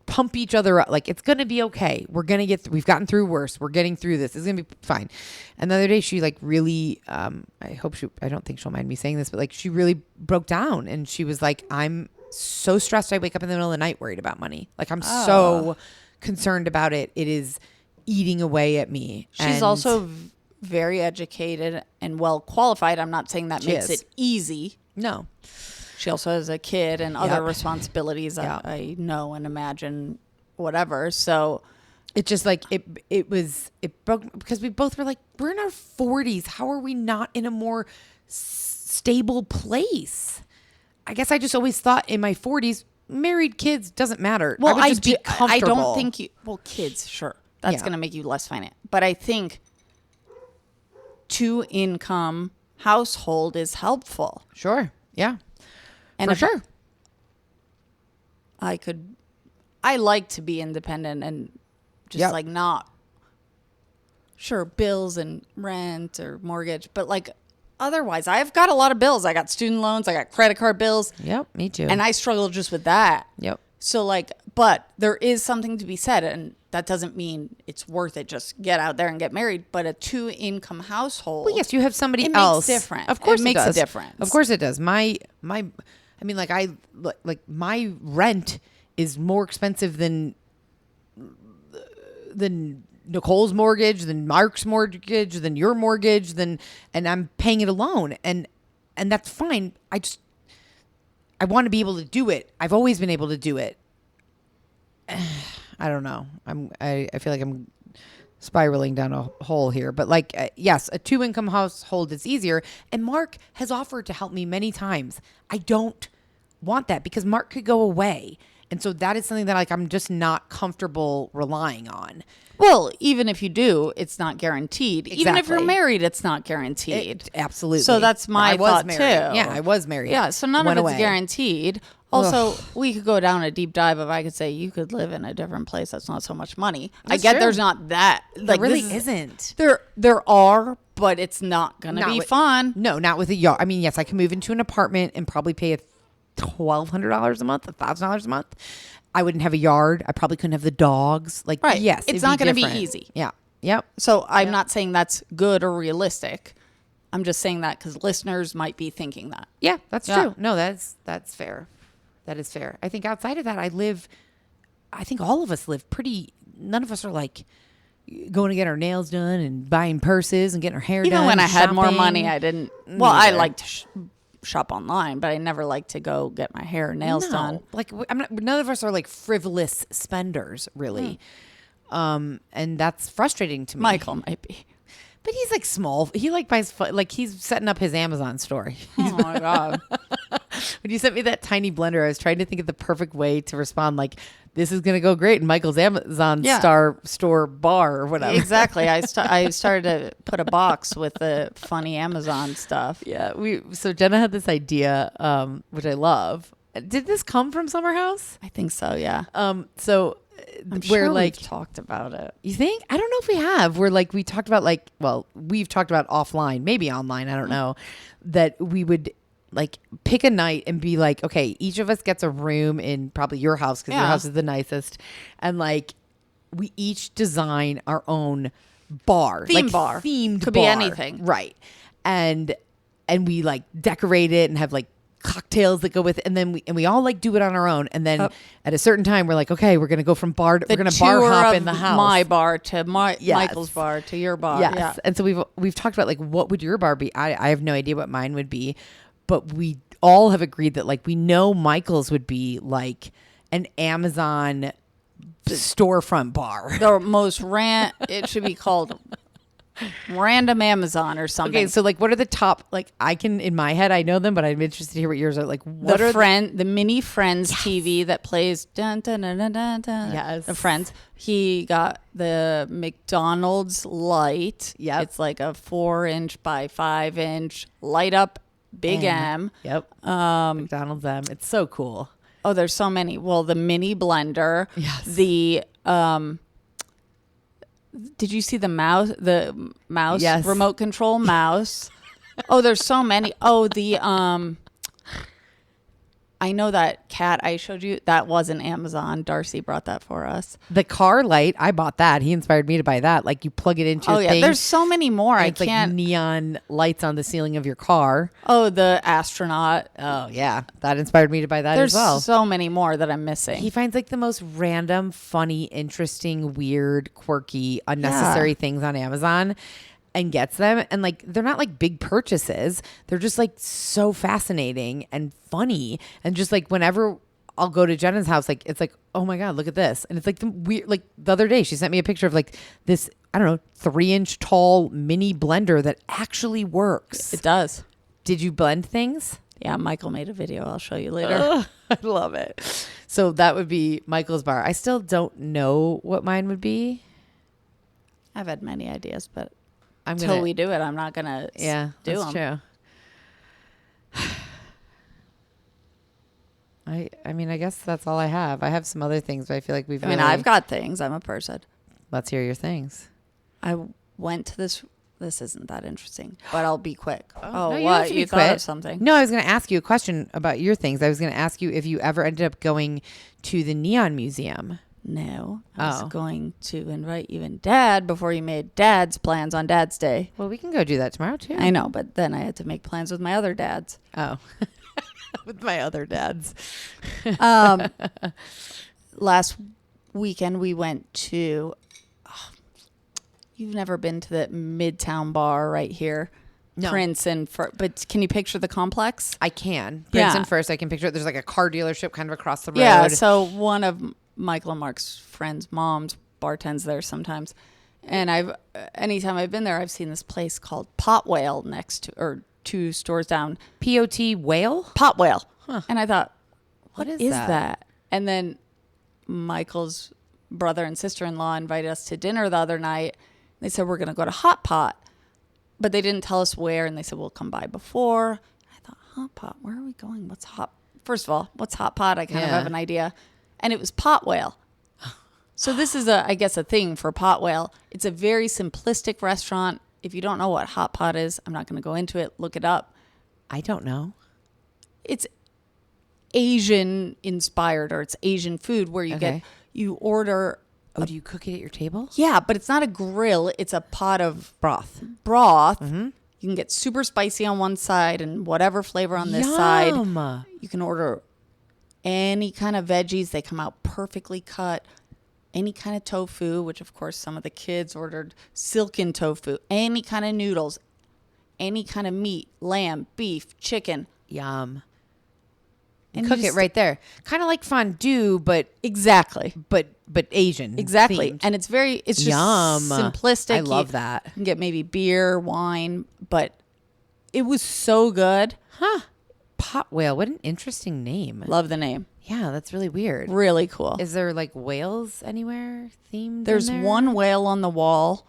pump each other up. Like, it's going to be okay. We're going to we've gotten through worse. We're getting through this. It's going to be fine. And the other day she like really, I don't think she'll mind me saying this, but like she really broke down, and she was like, I'm so stressed. I wake up in the middle of the night worried about money. Like, I'm so concerned about it. It is eating away at me. She's also very educated and well qualified. I'm not saying that makes it easy. No. She also has a kid and other responsibilities. I know and imagine, whatever. So it just like it broke, because we both were like, we're in our 40s. How are we not in a more stable place? I guess I just always thought in my 40s, married, kids, doesn't matter. Well, I would just be comfortable. I don't think kids, sure, that's going to make you less financial. But I think 2-income household is helpful. Sure. Yeah. And for sure. I like to be independent and just like not, sure, bills and rent or mortgage, but like otherwise I've got a lot of bills. I got student loans, I got credit card bills. Yep, me too. And I struggle just with that. Yep. So like, but there is something to be said, and that doesn't mean it's worth it. Just get out there and get married. But a 2-income household. Well, yes, you have somebody else. It makes different. Of course, it makes a difference. Of course, it does. My rent is more expensive than Nicole's mortgage, than Mark's mortgage, than your mortgage, and I'm paying it alone, and that's fine. I want to be able to do it. I've always been able to do it. I don't know. I feel like I'm spiraling down a hole here, but like, yes, a 2-income household is easier. And Mark has offered to help me many times. I don't want that, because Mark could go away. And so that is something that like, I'm just not comfortable relying on. Well, even if you do, it's not guaranteed. Exactly. Even if you're married, it's not guaranteed. Absolutely. So that's my thought too. Yeah, I was married. Yeah, so none of it's guaranteed. Also, we could go down a deep dive if I could say you could live in a different place that's not so much money. I get there's not that. Like, there really isn't. There are, but it's not going to be fun. No, not with a yard. I mean, yes, I can move into an apartment and probably pay $1,200 a month, $1,000 a month. I wouldn't have a yard. I probably couldn't have the dogs. Like, right. Yes, it's not going to be easy. Yeah. Yep. So I'm not saying that's good or realistic. I'm just saying that because listeners might be thinking that. Yeah, that's true. No, that's fair. That is fair. I think outside of that, I think all of us live none of us are like going to get our nails done and buying purses and getting our hair done. Even when I had more money, I didn't. Well, Neither. I liked to shop online, but I never liked to go get my hair and nails done. Like, none of us are like frivolous spenders, really. And that's frustrating to me. Michael might be. But he's like small. He like buys, like he's setting up his Amazon store. Oh my God. When you sent me that tiny blender, I was trying to think of the perfect way to respond. Like, this is going to go great in Michael's Amazon store bar or whatever. Exactly. I started to put a box with the funny Amazon stuff. Yeah. So Jenna had this idea, which I love. Did this come from Summer House? I think so. Yeah. So I'm we're sure like, we've talked about it. you think? I don't know if we have. We're like, we talked about like, well, we've talked about offline, maybe online. I don't know, that we would like pick a night and be like, okay, each of us gets a room in probably your house because your house is the nicest. And like, we each design our own bar. Themed bar. Could be anything. Right. And we like decorate it and have like cocktails that go with it, and then we all like do it on our own, and then at a certain time we're like, okay, we're gonna go from bar to, we're gonna bar hop in the house, my bar to Michael's bar to your bar. Yeah. And so we've talked about like, what would your bar be? I have no idea what mine would be, but we all have agreed that like, we know Michael's would be like an Amazon storefront bar. The most it should be called Random Amazon or something. Okay, so like, what are the top, like, I can, in my head I know them, but I'm interested to hear what yours are. Like, what the mini Friends TV that plays dun, dun, dun, dun, dun, dun, yes, the Friends. He got the McDonald's light. Yep. It's like a 4-inch by 5-inch light up big M. Yep. McDonald's M. It's so cool. Oh, there's so many. Well, the mini blender. Yes. The did you see the mouse? The mouse, yes. Remote control mouse. Oh, there's so many. Oh, the I know that cat I showed you, that wasn't Amazon. Darcy brought that for us. The car light, I bought that. He inspired me to buy that. Like, you plug it into a thing. There's so many more. It's like neon lights on the ceiling of your car. Oh, the astronaut. Oh yeah, that inspired me to buy that as well. There's so many more that I'm missing. He finds like the most random, funny, interesting, weird, quirky, unnecessary things on Amazon and gets them. And like, they're not like big purchases. They're just like so fascinating and funny. And just like, whenever I'll go to Jenna's house, like, it's like, oh my God, look at this. And it's like the weird, like the other day she sent me a picture of like this, I don't know, 3-inch tall mini blender that actually works. It does. Did you blend things? Yeah, Michael made a video. I'll show you later. I love it. So that would be Michael's bar. I still don't know what mine would be. I've had many ideas, but until we do it, I'm not gonna do them. That's true. I mean, I guess that's all I have. I have some other things, but I feel like we've. I've got things. I'm a person. Let's hear your things. I went to this. This isn't that interesting, but I'll be quick. Oh, no, what? You thought of something? No, I was going to ask you a question about your things. I was going to ask you if you ever ended up going to the Neon Museum. No, I was going to invite you and Dad before you made Dad's plans on Dad's Day. Well, we can go do that tomorrow too. I know, but then I had to make plans with my other dads. Oh, with my other dads. Last weekend we went to. You've never been to the Midtown bar right here. No. Prince and but can you picture the complex? I can. Prince and First, I can picture it. There's like a car dealership kind of across the road. Yeah, so one of Michael and Mark's friends' moms bartends there sometimes. And anytime I've been there, I've seen this place called PotWhale next to, or 2 stores down. P-O-T whale? PotWhale. Huh. And I thought, what is is that? And then Michael's brother and sister-in-law invited us to dinner the other night. They said, we're going to go to Hot Pot. But they didn't tell us where. And they said, we'll come by before. I thought, Hot Pot, where are we going? First of all, what's Hot Pot? I kind of have an idea. And it was PotWhale. So this is, I guess, a thing for PotWhale. It's a very simplistic restaurant. If you don't know what Hot Pot is, I'm not going to go into it. Look it up. I don't know. It's Asian inspired, or it's Asian food where you order. Oh, do you cook it at your table? Yeah, but it's not a grill. It's a pot of broth. Mm-hmm. You can get super spicy on one side and whatever flavor on this side. You can order any kind of veggies. They come out perfectly cut. Any kind of tofu, which of course some of the kids ordered silken tofu. Any kind of noodles. Any kind of meat. Lamb, beef, chicken. Yum. And cook it right there. Kind of like fondue, but exactly. But Asian. Exactly. Themed. And it's just simplistic. I love that. You can get maybe beer, wine, but it was so good. Huh. PotWhale. What an interesting name. Love the name. Yeah, that's really weird. Really cool. Is there like whales anywhere themed? There's in there? one whale on the wall,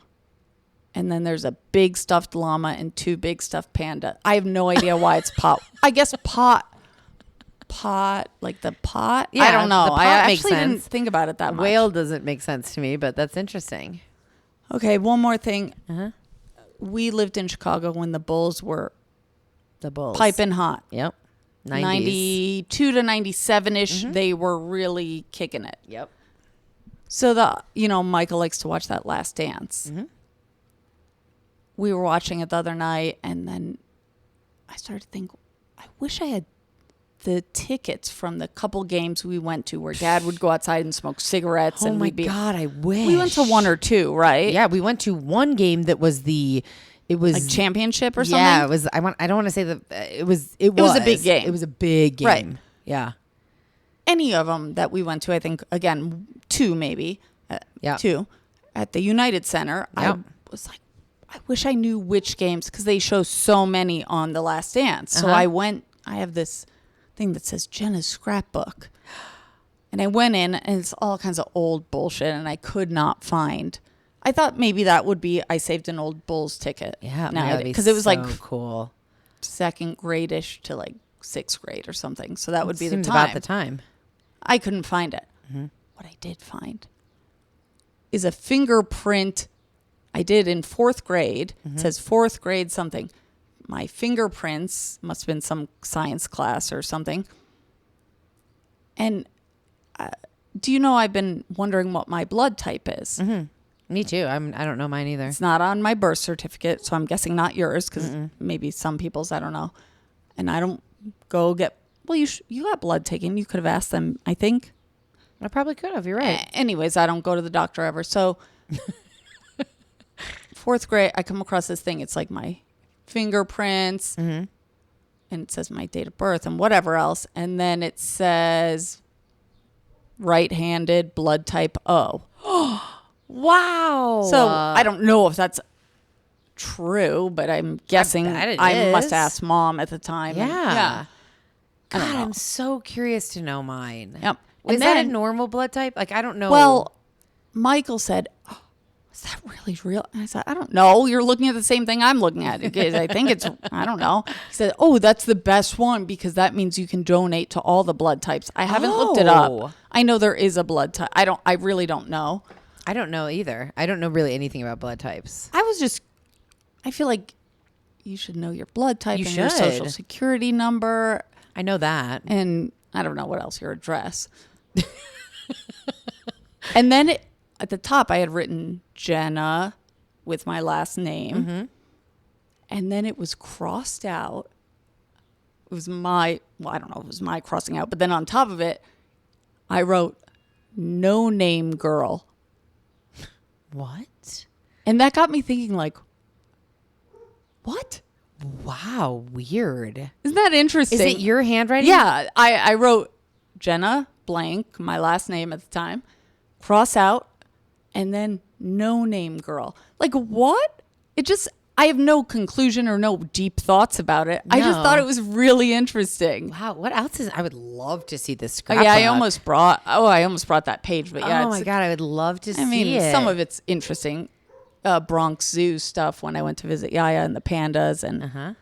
and then there's a big stuffed llama and 2 big stuffed panda. I have no idea why it's pot. I guess pot, like the pot. Yeah, I don't know. the pot I makes actually didn't sense. think about it that much. Whale doesn't make sense to me, but that's interesting. Okay, one more thing. Uh-huh. We lived in Chicago when the Bulls were The Bulls. piping hot. Yep. 90s. 92 to 97-ish, they were really kicking it. Yep. So Michael likes to watch that Last Dance. Mm-hmm. We were watching it the other night, and then I started to think, I wish I had the tickets from the couple games we went to where Dad would go outside and smoke cigarettes. Oh and my God, I wish. We went to 1 or 2, right? Yeah, we went to one game that was it was like championship or something. Yeah, it was. I don't want to say that it was. It was a big game. It was a big game. Right. Yeah. Any of them that we went to, I think again 2 maybe. Yeah. 2 at the United Center. Yep. I was like, I wish I knew which games because they show so many on The Last Dance. So I went. I have this thing that says Jenna's scrapbook, and I went in, and it's all kinds of old bullshit, and I could not find. I thought maybe that would be I saved an old Bulls ticket. Yeah, because it was like cool, 2nd grade-ish to like 6th grade or something. So that would be the Seems time. about the time. I couldn't find it. Mm-hmm. What I did find is a fingerprint I did in 4th grade. Mm-hmm. It says 4th grade something. My fingerprints must have been some science class or something. And do you know I've been wondering what my blood type is? Mm-hmm. Me too. I don't know mine either. It's not on my birth certificate, so I'm guessing not yours because maybe some people's, I don't know. And I don't go get, well, you got blood taken. You could have asked them, I think. I probably could have. You're right. Anyways, I don't go to the doctor ever. So 4th grade, I come across this thing. It's like my fingerprints and it says my date of birth and whatever else. And then it says right-handed blood type O. Wow. So I don't know if that's true, but I'm guessing I must ask Mom at the time. Yeah. God, I'm so curious to know mine. Yep. Is that a normal blood type? Like, I don't know. Well, Michael said, oh, is that really real? And I said, I don't know. You're looking at the same thing I'm looking at. I think it's, I don't know. He said, oh, that's the best one because that means you can donate to all the blood types. I haven't looked it up. I know there is a blood type. I really don't know. I don't know either. I don't know really anything about blood types. I feel like you should know your blood type and your should. social security number. I know that. And I don't know what else, your address. And then at the top, I had written Jenna with my last name. Mm-hmm. And then it was crossed out. It was I don't know if it was my crossing out. But then on top of it, I wrote no name girl. What? And that got me thinking, like, what? Wow, weird. Isn't that interesting? Is it your handwriting? Yeah, I wrote Jenna blank, my last name at the time, cross out, and then no name girl. Like, what? I have no conclusion or no deep thoughts about it. No. I just thought it was really interesting. Wow, what else is? I would love to see this Oh, scrapbook. yeah, I almost brought that page, but yeah. Oh my God, I would love to see it. I mean, some of it's interesting. Bronx Zoo stuff when I went to visit Yaya and the pandas. And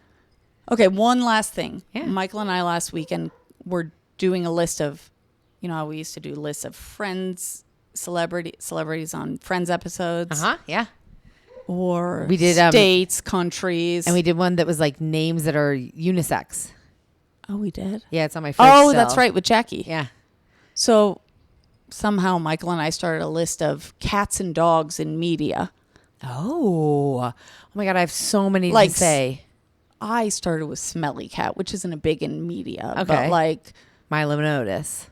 Okay, one last thing. Yeah. Michael and I last weekend were doing a list of, you know how we used to do lists of friends, celebrities on Friends episodes. Yeah. Or we did states, countries. And we did one that was like names that are unisex. Oh, we did? Yeah, it's on my first cell. That's right, with Jackie. Yeah. So somehow Michael and I started a list of cats and dogs in media. Oh my God, I have so many to say. I started with Smelly Cat, which isn't a big in media. Okay. But like Milo Notice.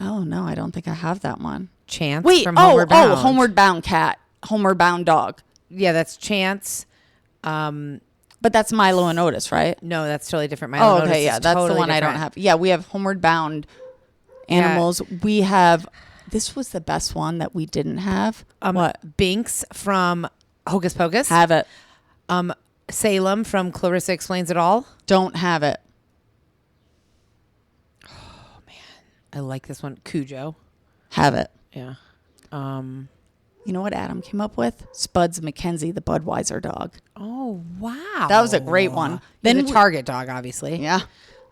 Oh, no, I don't think I have that one. Chance from Homeward Bound. Homeward Bound cat. Homeward Bound dog. Yeah, that's Chance. But that's Milo and Otis, right? No, that's totally different. Milo okay, yeah, that's totally the one different. I don't have. Yeah, we have Homeward Bound animals. Yeah. We have, this was the best one that we didn't have. What? Binks from Hocus Pocus. Have it. Salem from Clarissa Explains It All. Don't have it. I like this one. Cujo. Have it. Yeah. You know what Adam came up with? Spuds McKenzie, the Budweiser dog. Oh, wow. That was a great one. Then a Target dog, obviously. Yeah.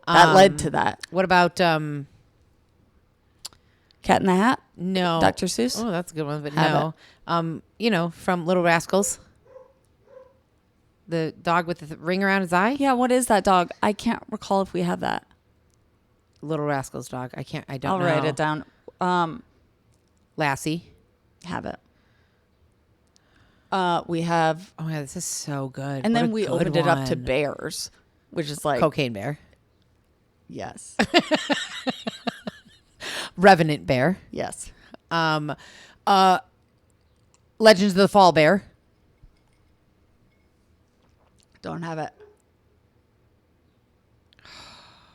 That led to that. What about Cat in the Hat? no Dr. Seuss? Oh, that's a good one, but Have no. You know, from Little Rascals. The dog with the ring around his eye? Yeah, what is that dog? I can't recall if we have that. Little Rascals dog. I don't I'll know. write it down. Lassie. Have it. We have, Oh, yeah, this is so good. and What then a we good opened it up to one. bears, which is like, Cocaine Bear. yes, Revenant Bear. yes. Legends of the Fall Bear. Don't have it.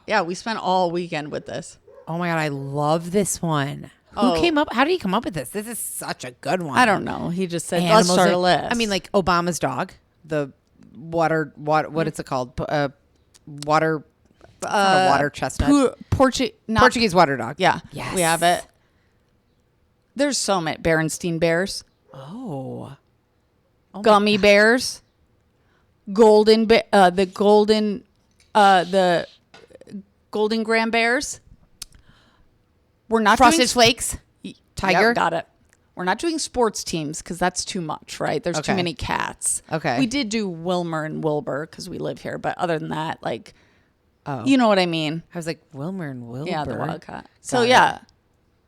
Yeah, we spent all weekend with this. Oh my God, I love this one. Oh. Who came up? How did he come up with this? This is such a good one. I don't know. He just said, Animals let's start in- a list. I mean, like Obama's dog, the water, what is it called? Water, it's not a water chestnut. Portuguese water dog. Yeah. Yes. We have it. There's so many. Berenstein Bears. Oh. Gummy bears. The golden Graham bears. We're not Frosted doing Flakes. Tiger. Yep, got it. We're not doing sports teams because that's too much, right? There's too Okay. many cats. Okay. We did do Wilmer and Wilbur because we live here, but other than that, like, you know what I mean? I was like Wilmer and Wilbur. Yeah, the wildcat. So Got it. yeah,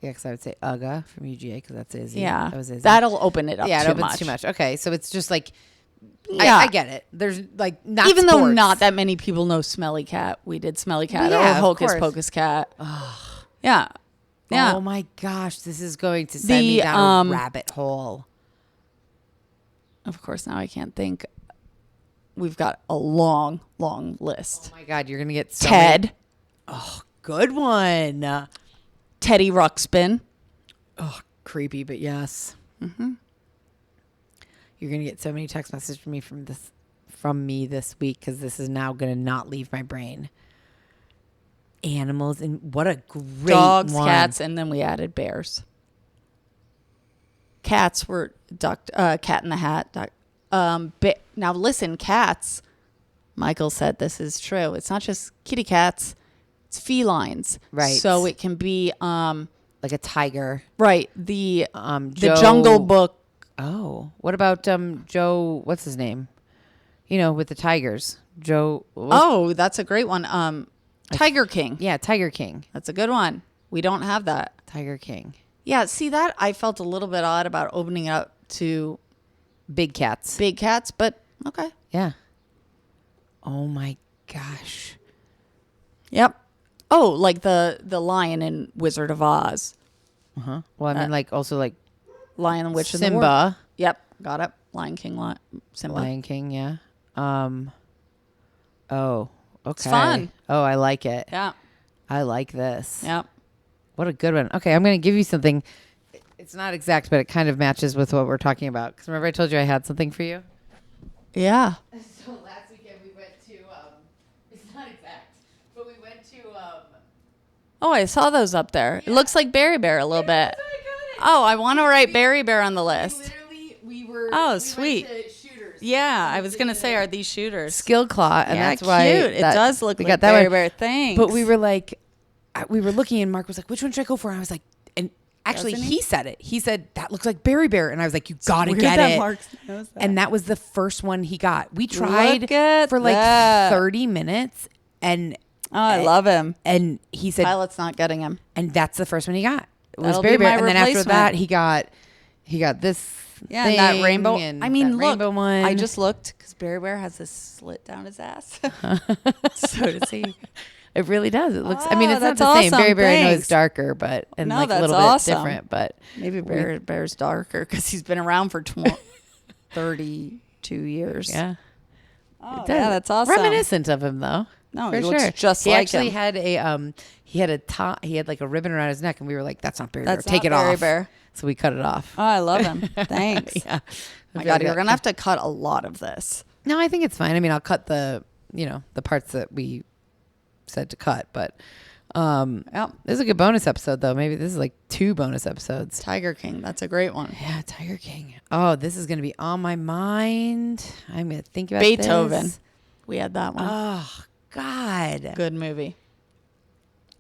Yeah, because I would say Uga from UGA because that's Izzy. yeah, That was Izzy. that'll open it up. Yeah, it too opens much. too much. Okay, so it's just like, Yeah. I get it. There's like not Even though sports. not that many people know Smelly Cat, we did Smelly Cat Well, yeah, or of Hocus course. Pocus Cat. Yeah, yeah. Oh my gosh, this is going to send me The, down a rabbit hole. Of course, now I can't think. We've got a long, long list. Oh my God, you're gonna get so Ted, many- Oh, good one. Teddy Ruxpin. Oh, creepy, but yes. Mm-hmm. You're gonna get so many text messages from me this week because this is now gonna not leave my brain. Animals and what a great Dogs, one. cats, and then we added bears. Cats were Cat in the Hat. Now listen, cats. Michael said this is true. It's not just kitty cats; it's felines. Right. So it can be like a tiger. right the Joe- Jungle Book. Oh, what about Joe? What's his name? You know, with the tigers, Joe. Oh, that's a great one. Tiger King. Yeah, Tiger King. That's a good one. We don't have that. Tiger King. Yeah, see that I felt a little bit odd about opening it up to Big cats. big cats, but okay. Yeah. Oh my gosh. Yep. Oh, like the lion in Wizard of Oz. Well, I mean, like also like Lion, the Witch, and the Simba. Wardrobe. Yep, got it. Lion King, Simba. Lion King. Yeah. Oh. Okay. fun. Oh, I like it. Yeah, I like this. yep. What a good one. Okay, I'm going to give you something. It's not exact, but it kind of matches with what we're talking about. Because remember I told you I had something for you? Yeah. So last weekend we went to, it's not exact, but we went to, Oh, I saw those up there. It looks like Berry Bear a little bit. Oh, I want to write Berry Bear on the list. literally, we were, Oh, sweet. went to Shooters. Yeah, I was gonna say, are these shooters? Skill Claw, and Yeah, that's why cute. It does look we like got that Berry one. Bear. Thanks. But we were like, we were looking, and Mark was like, "Which one should I go for?" And I was like, and actually, Doesn't he? he said it. He said that looks like Berry Bear, and I was like, "You gotta weird get that it." Mark knows that. And that was the first one he got. We tried Look at for like that. 30 minutes, and Oh, I love him. and he said, Pilot's not getting him. and that's the first one he got. It was That'll Berry be Bear, my and then after replacement. that, he got this. Yeah, and that rainbow. and I mean, that look, rainbow one. I just looked because Berry Bear has this slit down his ass. So does he. It really does. It looks. I mean, Oh, it's not that's the same. awesome. Berry Bear, I know, is Thanks. darker, but and No, like a that's little awesome. bit different. But Maybe Bear's darker because he's been around for 32 years. yeah, Oh, it does. yeah, that's awesome. Reminiscent of him, though. No, for he sure. looks just he like actually him. had a he had like a ribbon around his neck, and we were like, "That's not Berry That's Bear. Take not it Berry off." Bear. So we cut it off. Oh, I love him. Thanks. Yeah. My God, you're going to have to cut a lot of this. No, I think it's fine. I mean, I'll cut the parts that we said to cut, but This is a good bonus episode, though. Maybe this is like 2 bonus episodes. Tiger King. That's a great one. Yeah, Tiger King. Oh, this is going to be on my mind. I'm going to think about Beethoven. this. We had that one. Oh, God. Good movie.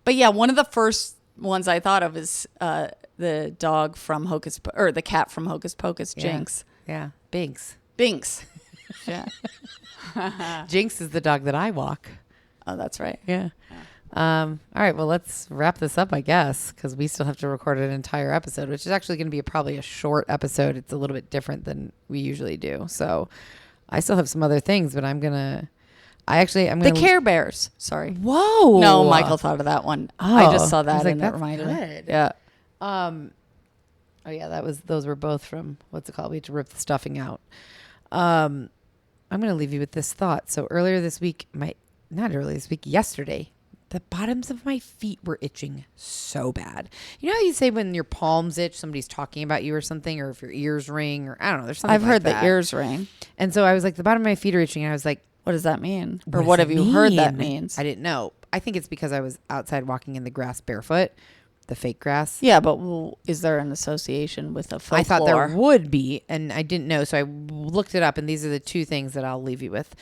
But yeah, one of the first ones I thought of is the dog from the cat from Hocus Pocus, Jinx. Yeah. Binks. Yeah. Jinx is the dog that I walk. Oh, that's right. Yeah. All right. Well, let's wrap this up, I guess, because we still have to record an entire episode, which is actually going to be probably a short episode. It's a little bit different than we usually do. So I still have some other things, but I'm going to The Care Bears. Sorry. Whoa. No, Michael thought of that one. Oh, I just saw that like, and it reminded me. Yeah. Oh yeah, those were both from, what's it called? We had to rip the stuffing out. I'm going to leave you with this thought. So yesterday, the bottoms of my feet were itching so bad. You know how you say when your palms itch, somebody's talking about you or something, or if your ears ring, or I don't know, there's something I've heard that. the ears ring. And so I was like, the bottom of my feet are itching, and I was like, what does that mean? What Or what does have it you heard that mean? means? I didn't know. I think it's because I was outside walking in the grass barefoot, the fake grass. Yeah, but is there an association with a folklore? I thought there would be, and I didn't know, so I looked it up, and these are the 2 things that I'll leave you with.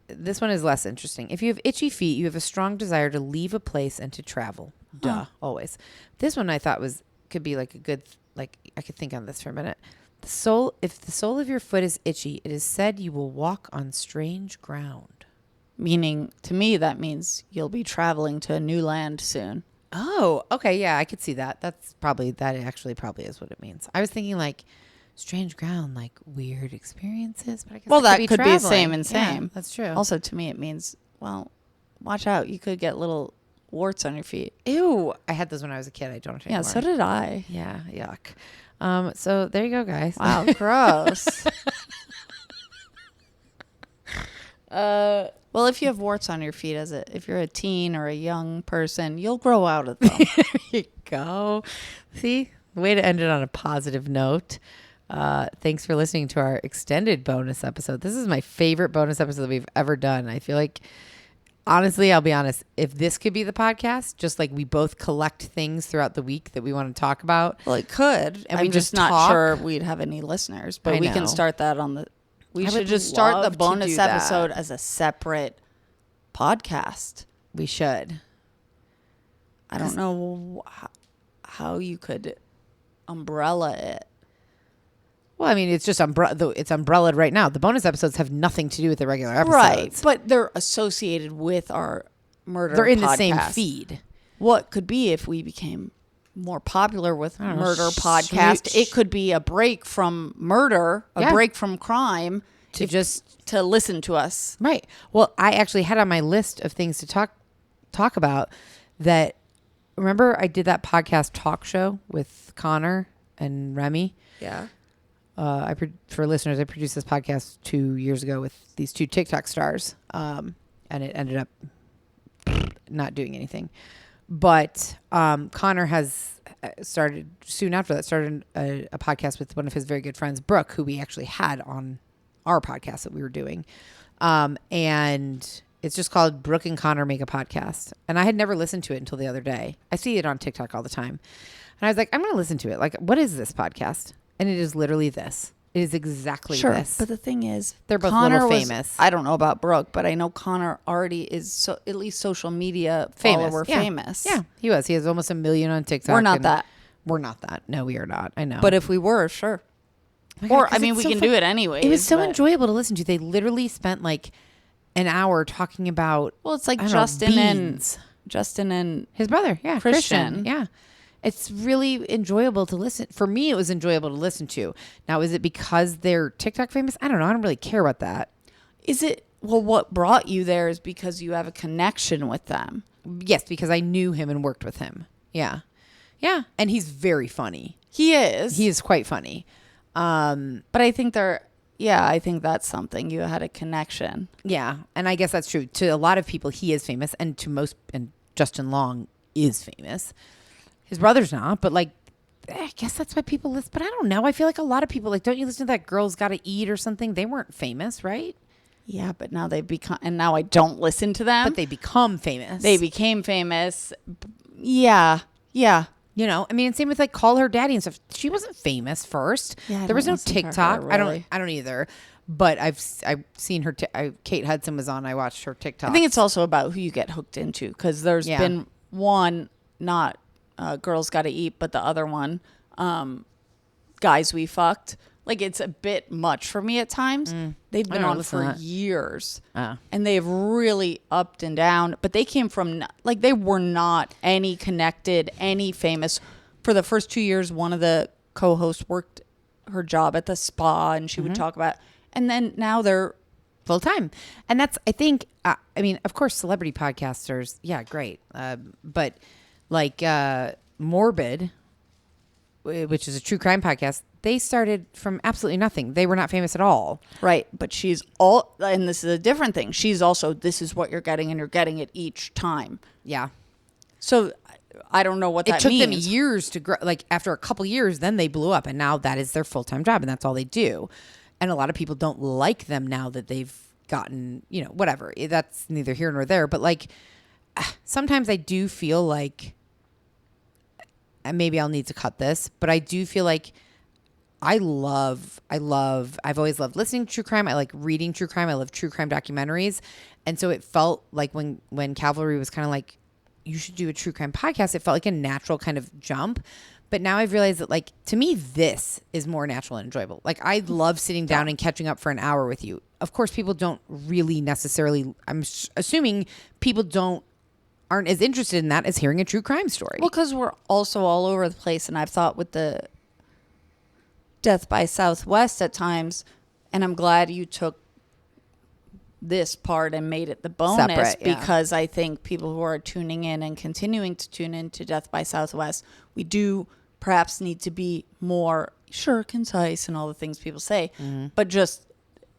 This one is less interesting. If you have itchy feet, you have a strong desire to leave a place and to travel. Duh, always. This one I thought could be like a good, like I could think on this for a minute. If the sole of your foot is itchy, it is said you will walk on strange ground. Meaning, to me, that means you'll be traveling to a new land soon. Oh, okay. Yeah, I could see that. That actually probably is what it means. I was thinking like strange ground, like weird experiences, but I guess that could be traveling. same and same. Yeah, that's true. Also, to me, it means, well, watch out. You could get little warts on your feet. Ew. I had those when I was a kid. I don't anymore. Yeah, so did I. Yeah, yuck. So there you go, guys. Wow, gross. Well, if you have warts on your feet if you're a teen or a young person, you'll grow out of them. There you go. See, way to end it on a positive note. Thanks for listening to our extended bonus episode. This is my favorite bonus episode that we've ever done. I feel like, honestly, I'll be honest, if this could be the podcast, just like we both collect things throughout the week that we want to talk about. Well, it could. And I'm we just just not talk. sure we'd have any listeners, but we can start that on the... We should just start the bonus episode as a separate podcast. We should. I don't know how you could umbrella it. Well, I mean, it's just it's umbrellaed right now. The bonus episodes have nothing to do with the regular episodes. Right, but they're associated with our murder They're in podcast. the same feed. What could be if we became more popular with murder podcast? It could be a break from murder, a break from crime to listen to us. Right. Well, I actually had on my list of things to talk about that. Remember, I did that podcast talk show with Connor and Remy. Yeah. For listeners, I produced this podcast 2 years ago with these 2 TikTok stars, and it ended up not doing anything. But Connor has started a podcast with one of his very good friends, Brooke, who we actually had on our podcast that we were doing. And it's just called Brooke and Connor Make a Podcast. And I had never listened to it until the other day. I see it on TikTok all the time. And I was like, I'm going to listen to it. Like, what is this podcast? And it is literally this. It is exactly this. But the thing is, they're both Connor little famous. I don't know about Brooke, but I know Connor already is at least social media follower famous. Yeah, he was. He has almost 1 million on TikTok. We're not that. We're not that. No, we are not. I know. But if we were, sure. Oh God, or I mean, we can do it anyway. It was so enjoyable to listen to. They literally spent like an hour talking about. Well, it's like Justin and his brother. Yeah, Christian. Yeah. It's really enjoyable to listen. For me, it was enjoyable to listen to. Now, is it because they're TikTok famous? I don't know. I don't really care about that. Is it? Well, what brought you there is because you have a connection with them. Yes, because I knew him and worked with him. Yeah. Yeah. And he's very funny. He is. He is quite funny. But I think I think that's something. You had a connection. Yeah. And I guess that's true. To a lot of people, he is famous. And and Justin Long is famous. His brother's not, but like, I guess that's why people listen. But I don't know. I feel like a lot of people, like, don't you listen to that Girls Gotta Eat or something? They weren't famous, right? Yeah, but now they've become, and now I don't listen to them. But they become famous. They became famous. Yeah. Yeah. You know, I mean, same with like Call Her Daddy and stuff. She wasn't famous first. Yeah, there was no listen to TikTok. her, really. I don't either. But I've seen her. Kate Hudson was on. I watched her TikTok. I think it's also about who you get hooked into, because there's been one, not Girls Gotta Eat, but the other one, Guys We Fucked. Like, it's a bit much for me at times. They've been on for years. And they've really upped and down. But they came from, like, they were not any connected, any famous. For the first 2 years, one of the co-hosts worked her job at the spa, and she would talk about. And then now they're full time. And that's, I think, I mean, of course, celebrity podcasters, yeah, great. But like Morbid, which is a true crime podcast, they started from absolutely nothing. They were not famous at all. Right. But she's all, and this is a different thing. She's also, this is what you're getting, and you're getting it each time. Yeah. So I don't know what that means. It took them years to grow. Like, after a couple years, then they blew up, and now that is their full-time job, and that's all they do. And a lot of people don't like them now that they've gotten, you know, whatever. That's neither here nor there. But like, sometimes I do feel like, and maybe I'll need to cut this, but I do feel like I've always loved listening to true crime. I like reading true crime. I love true crime documentaries. And so it felt like when Cavalry was kind of like, you should do a true crime podcast, it felt like a natural kind of jump. But now I've realized that, like, to me, this is more natural and enjoyable. Like, I love sitting down and catching up for an hour with you. Of course, people don't really necessarily, I'm assuming people aren't as interested in that as hearing a true crime story. Well, because we're also all over the place. And I've thought with the Death by Southwest at times, and I'm glad you took this part and made it the bonus. Separate, because I think people who are tuning in and continuing to tune in to Death by Southwest, we do perhaps need to be more, concise and all the things people say, but just,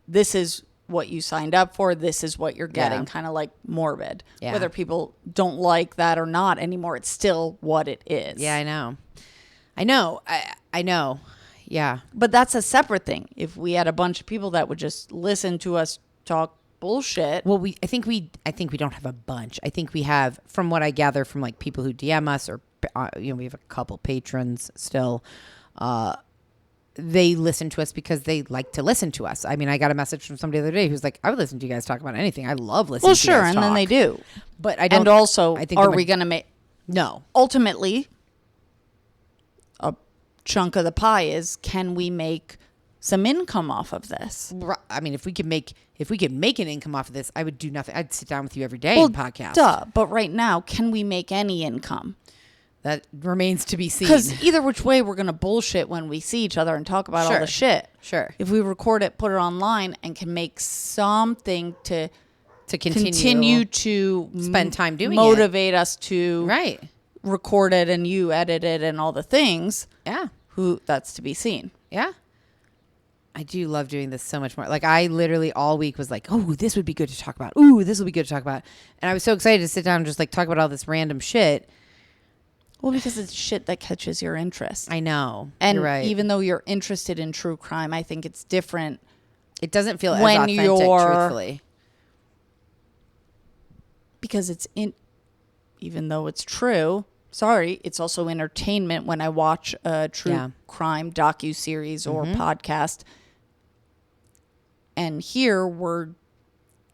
this is what you signed up for. This is what you're getting, kind of like Morbid. Yeah. Whether people don't like that or not anymore, it's still what it is. Yeah, I know. Yeah. But that's a separate thing. If we had a bunch of people that would just listen to us talk bullshit. Well, I think we don't have a bunch. I think we have, from what I gather from like people who DM us, or we have a couple patrons still. They listen to us because they like to listen to us. I mean, I got a message from somebody the other day who's like, I would listen to you guys talk about anything. I love listening to you guys talk. And then they do. But I don't. And also, are we going to make? No. Ultimately, a chunk of the pie is, can we make some income off of this? I mean, if we could make an income off of this, I would do nothing. I'd sit down with you every day and podcast. Duh. But right now, can we make any income? That remains to be seen. Because either which way, we're going to bullshit when we see each other and talk about all the shit. Sure. If we record it, put it online, and can make something to continue to spend time doing motivate us to record it, and you edit it and all the things. Yeah. That's to be seen. Yeah. I do love doing this so much more. Like, I literally all week was like, oh, this would be good to talk about. Ooh, this will be good to talk about. And I was so excited to sit down and just like talk about all this random shit. Well, because it's shit that catches your interest. I know. And you're right. Even though you're interested in true crime, I think it's different. It doesn't feel as authentic, truthfully. Because even though it's true, it's also entertainment when I watch a true crime docuseries or podcast. And here we're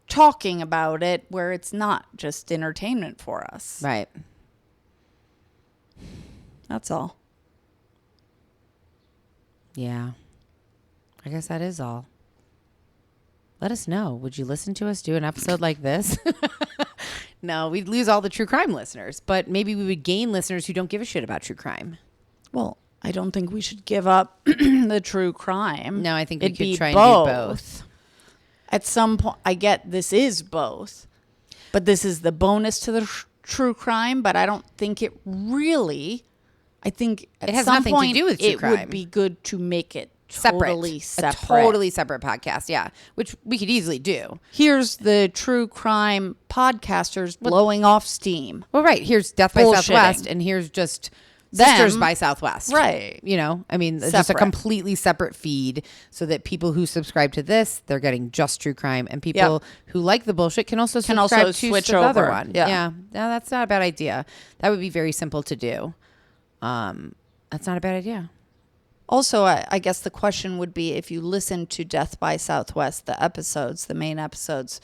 talking about it where it's not just entertainment for us. Right. That's all. Yeah. I guess that is all. Let us know. Would you listen to us do an episode like this? No, we'd lose all the true crime listeners, but maybe we would gain listeners who don't give a shit about true crime. Well, I don't think we should give up the true crime. No, I think we could try and do both. At some point, I get this is both, but this is the bonus to the true crime, but I don't think it really... I think at it has some nothing point, to do with true crime. It would be good to make it totally separate. A totally separate podcast, yeah, which we could easily do. Here's the true crime podcasters blowing off steam. Well, right. Here's Death by Southwest, and here's just Sisters by Southwest. Right. You know, I mean, just a completely separate feed so that people who subscribe to this, they're getting just true crime. And people who like the bullshit can also subscribe to switch the over. other one. Yeah. No, that's not a bad idea. That would be very simple to do. That's not a bad idea. Also, I guess the question would be, if you listen to Death by Southwest, the main episodes,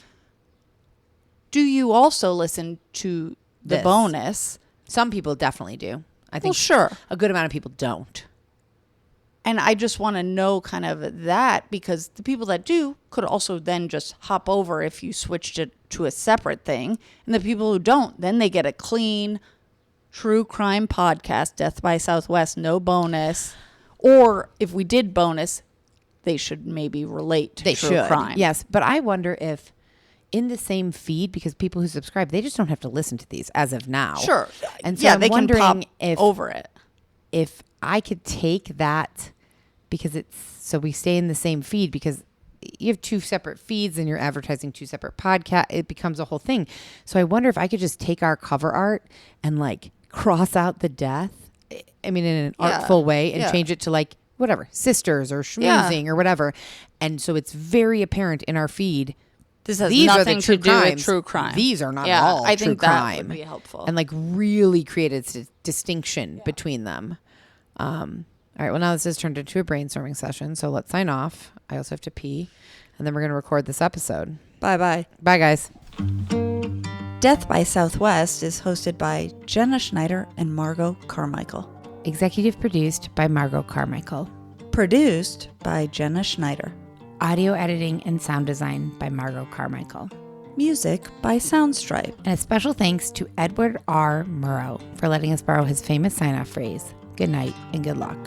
do you also listen to the bonus? Some people definitely do. I think sure. A good amount of people don't. And I just want to know kind of that, because the people that do could also then just hop over if you switched it to a separate thing. And the people who don't, then they get a clean true crime podcast, Death by Southwest, no bonus. Or if we did bonus, they should maybe relate to true crime. Yes, but I wonder if in the same feed, because people who subscribe, they just don't have to listen to these as of now. Sure. And so I'm they wondering can pop if over it. If I could take that, because so we stay in the same feed, because you have two separate feeds and you're advertising two separate podcasts, it becomes a whole thing. So I wonder if I could just take our cover art and like cross out the death. I mean, in an artful way, and change it to like whatever, sisters or schmoozing or whatever. And so it's very apparent in our feed. This has nothing to do with true crime. These are not at all I true think crime. That would be helpful. And like really create a distinction between them. All right, well, now this has turned into a brainstorming session, so let's sign off. I also have to pee, and then we're going to record this episode. Bye-bye. Bye, guys. Death by Southwest is hosted by Jenna Schneider and Margot Carmichael. Executive produced by Margot Carmichael. Produced by Jenna Schneider. Audio editing and sound design by Margot Carmichael. Music by Soundstripe. And a special thanks to Edward R. Murrow for letting us borrow his famous sign-off phrase, good night and good luck.